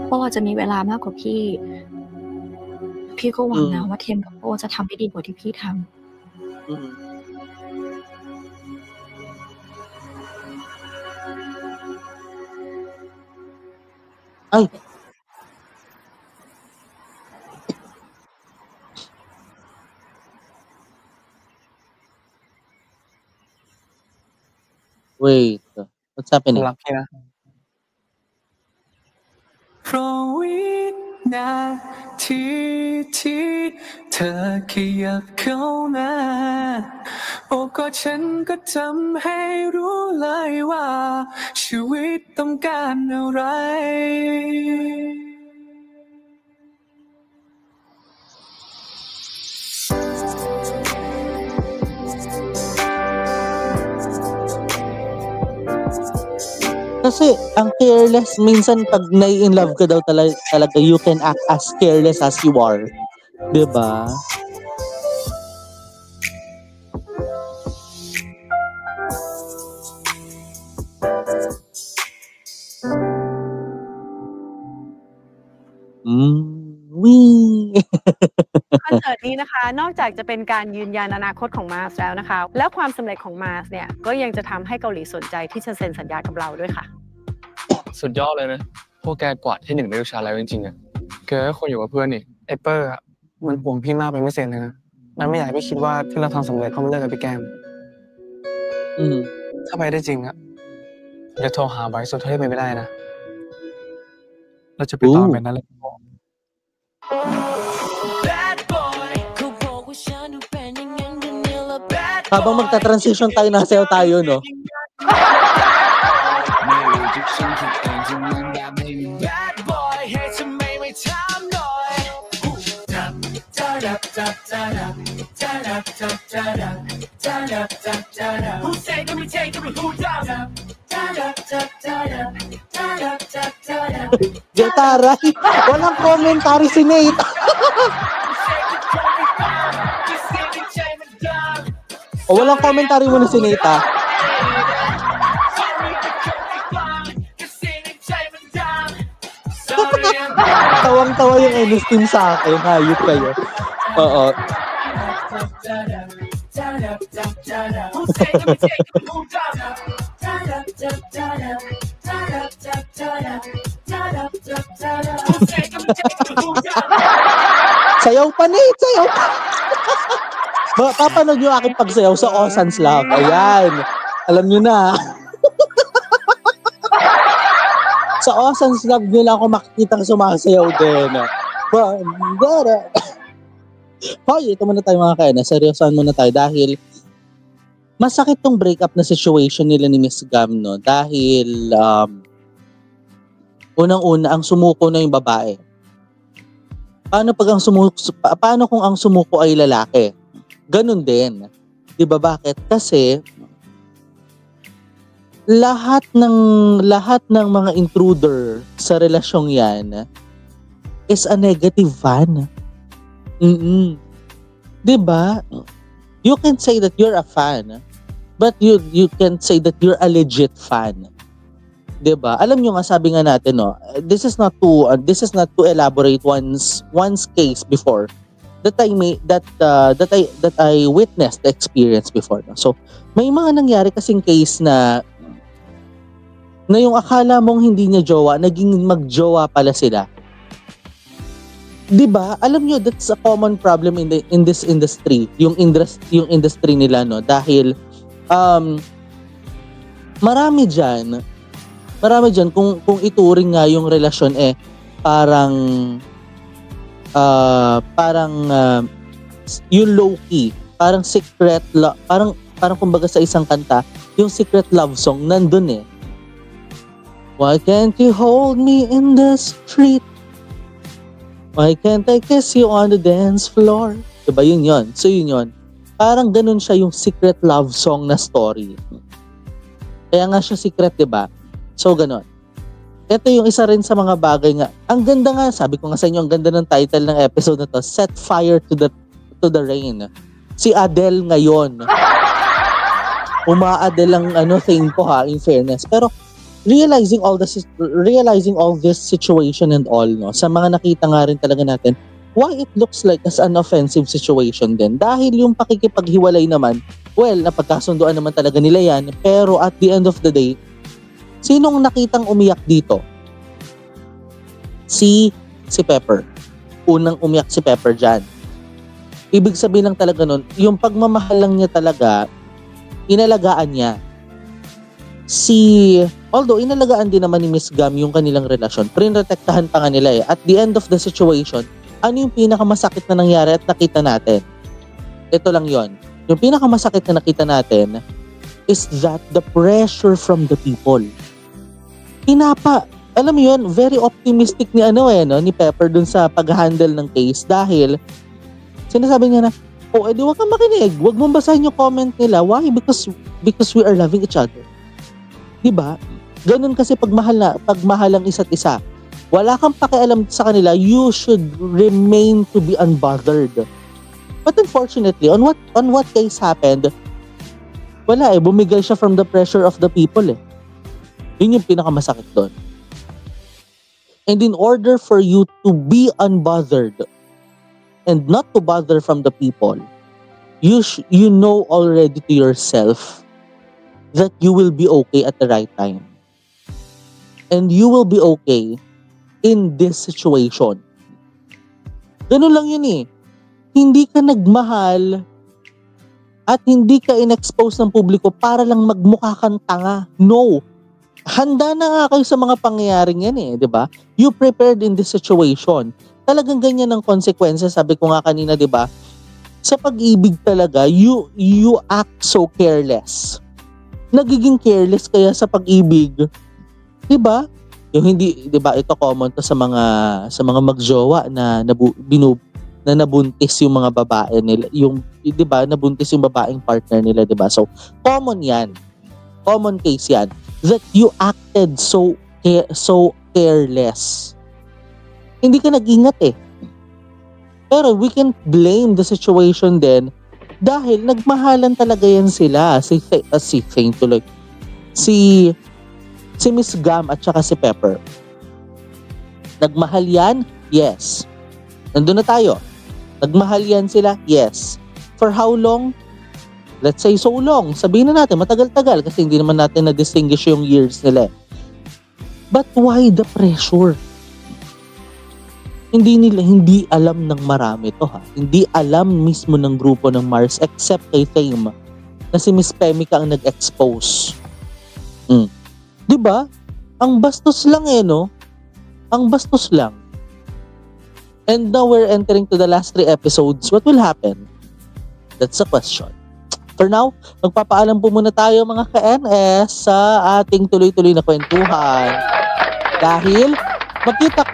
โป้จะมีเวลามากกว่าพี่ก็หวังนะว่าเทมกับโป้จะทำให้ดีกว่าที่พี่ทำAy. Wait. What's happening? รักพี่นะเพราะวินาทีที่เธอขยับเข้ามาโอ้ก็ฉันก็ทำให้รู้เลยว่าชีวิตต้องการอะไรKasi ang careless, minsan pag nai-in love ka daw talaga, you can act as careless as you are. Diba? Wee! คอนเสิร์ต นี้นะคะ นอกจากจะเป็นการยืนยันอนาคตของมาร์สแล้วนะคะ แล้วความสำเร็จของมาร์สเนี่ยก็ยังจะทำให้เกาหลีสนใจที่จะเซ็นสัญญากับเราด้วยค่ะ สุดยอดเลยนะพวกแกกวาดที่ 1ได้ทุกชาแล้วจริงๆอะแกก็คนอยู่กับเพื่อนนี่ไอเปอร์อะมันห่วงพี่มากเป็นพิเศษเลยนะมันไม่อยากให้พี่คิดว่าที่เราทำสำเร็จเพราะมันเลิกกับพี่แก้มถ้าไปได้จริงอะจะโทรหาไบร์ทสุดเท่าที่เป็นไปได้นะเราจะไปตามแบบนั้นเลยHabang magta-transition tayo, nasayaw tayo, no? Gitaray! Walang commentary si Nate! O, walang commentary mo na si Nate, ha? Tawang-tawa yung Enes team sa akin. Hayop kayo. Oo. Sayaw pa, Nate! Sayaw pa! Papanood nyo aking pagsayaw sa Osan's Love. Ayan. Alam nyo na. Sa Osan's Love nyo lang ako makikita sumasayaw din. Hoy, ito muna tayo mga kaena. Seryosan muna tayo dahil masakit tong breakup na situation nila ni Miss Gam, no? Dahil unang-una ang sumuko na yung babae. Paano kung ang sumuko ay lalaki? Ganun din. 'Di ba bakit? Kasi lahat ng mga intruder sa relasyong 'yan is a negative fan. 'Di ba? You can say that you're a fan, but you can say that you're a legit fan. 'Di ba? Alam niyo nga, sabi nga natin, no, this is not to elaborate one's case before that I witnessed the experience before. No? So, may mga nangyari kasing case na yung akala mong hindi niya jowa, naging magjowa pala sila. 'Di ba? Alam niyo, that's a common problem in this industry, yung industry nila, no, dahil marami diyan kung ituring nga yung relasyon parang yung low key, parang secret parang kumbaga sa isang kanta, yung secret love song nandun. Why can't you hold me in the street? Why can't I kiss you on the dance floor? Diba yun? So yun. Parang ganun siya yung secret love song na story. Kaya nga siya secret, diba? So ganun. Ito yung isa rin sa mga bagay nga. Ang ganda nga, sabi ko nga sa inyo, ang ganda ng title ng episode na to, Set Fire to the Rain. Si Adele ngayon. Uma-Adele ang thing ko, ha, in fairness. Pero realizing all this situation and all, no, sa mga nakita nga rin talaga natin, why it looks like as an offensive situation din. Dahil yung pakikipaghiwalay naman, well, napagkasunduan naman talaga nila yan, pero at the end of the day, sinong nakitang umiyak dito? Si Pepper. Unang umiyak si Pepper dyan. Ibig sabihin lang talaga nun, yung pagmamahal lang niya talaga, inalagaan niya. Although inalagaan din naman ni Miss Gam yung kanilang relasyon, prinrotektahan pa nga nila. At the end of the situation, ano yung pinakamasakit na nangyari at nakita natin? Ito lang yon. Yung pinakamasakit na nakita natin is that the pressure from the people. Alam mo yun, very optimistic ni ni Pepper dun sa pag-handle ng case dahil sinasabi niya na, edi wag kang makinig, wag mong basahin yung comment nila. Why? Because we are loving each other. Diba? Ganun kasi pagmahal ang isa't isa. Wala kang pakialam sa kanila, you should remain to be unbothered. But unfortunately, on what case happened, wala bumigay siya from the pressure of the people. Yun yung pinakamasakit doon. And in order for you to be unbothered and not to bother from the people, you know already to yourself that you will be okay at the right time. And you will be okay in this situation. Ganun lang yun eh. Hindi ka nagmahal at hindi ka in-expose ng publiko para lang magmukha kang tanga. No. Handa na nga kayo sa mga pangyayaring yan eh, di ba? You prepared in this situation. Talagang ganyan ang konsekwensya. Sabi ko nga kanina, di ba? Sa pag-ibig talaga, you act so careless. Nagiging careless kaya sa pag-ibig. Di ba? Yung hindi, 'di ba, ito common to sa mga magjowa na nabuntis yung mga babae nila, yung 'di ba, nabuntis yung babaeng partner nila, 'di ba? So, common 'yan. Common case 'yan that you acted so careless. Hindi ka nag-ingat eh. Pero we can blame the situation then dahil nagmahalan talaga yan sila. Si Miss Gam at saka si Pepper. Nagmahal yan? Yes. Nandun na tayo. Nagmahal yan sila? Yes. For how long? Let's say so long. Sabihin na natin, matagal-tagal kasi hindi naman natin na-distinguish yung years nila. But why the pressure? Hindi alam ng marami to ha. Hindi alam mismo ng grupo ng Mars except kay Fame na si Miss Pemika ang nag-expose. Diba? Ang bastos lang eh, no? Ang bastos lang. And now we're entering to the last 3 episodes. What will happen? That's the question. For now, magpapaalam po muna tayo mga ka-NS sa ating tuloy-tuloy na kwentuhan. Dahil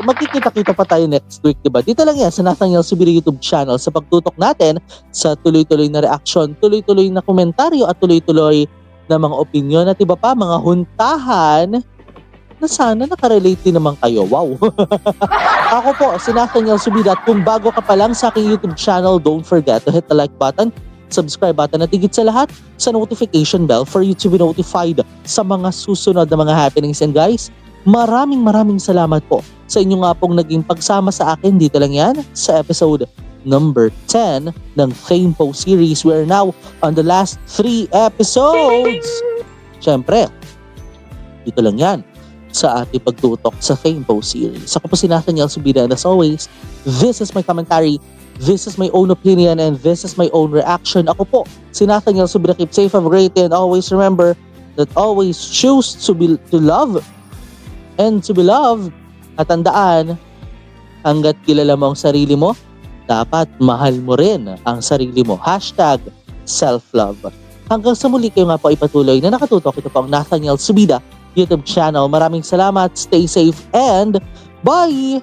magkikita-kita pa tayo next week, diba? Dito lang yan sa Nathaniel Subira YouTube channel sa pagtutok natin sa tuloy-tuloy na reaksyon, tuloy-tuloy na komentaryo at tuloy-tuloy na mga opinion at iba pa, mga huntahan na sana nakarelate din naman kayo. Wow! Ako po, si Nathaniel Subira at kung bago ka pa lang sa aking YouTube channel, don't forget to hit the like button, subscribe button at higit sa lahat sa notification bell for you to be notified sa mga susunod na mga happenings. And guys, maraming salamat po sa inyo nga pong naging pagsama sa akin dito lang yan sa episode number 10 ng Fame Po series. We are now on the last 3 episodes. Siyempre, dito lang yan sa ating pagtutok sa Fame Po series. Ako po si Nathaniel Subira and as always, this is my commentary, this is my own opinion, and this is my own reaction. Ako po si Nathaniel Subira. Keep safe, have a great day, and always remember that always choose to love and to be loved. At tandaan, hanggat kilala mo ang sarili mo, dapat mahal mo rin ang sarili mo. #self-love. Hanggang sa muli kayo nga po ipatuloy na nakatutok. Ito po ang Nathaniel Subira YouTube channel. Maraming salamat, stay safe, and bye!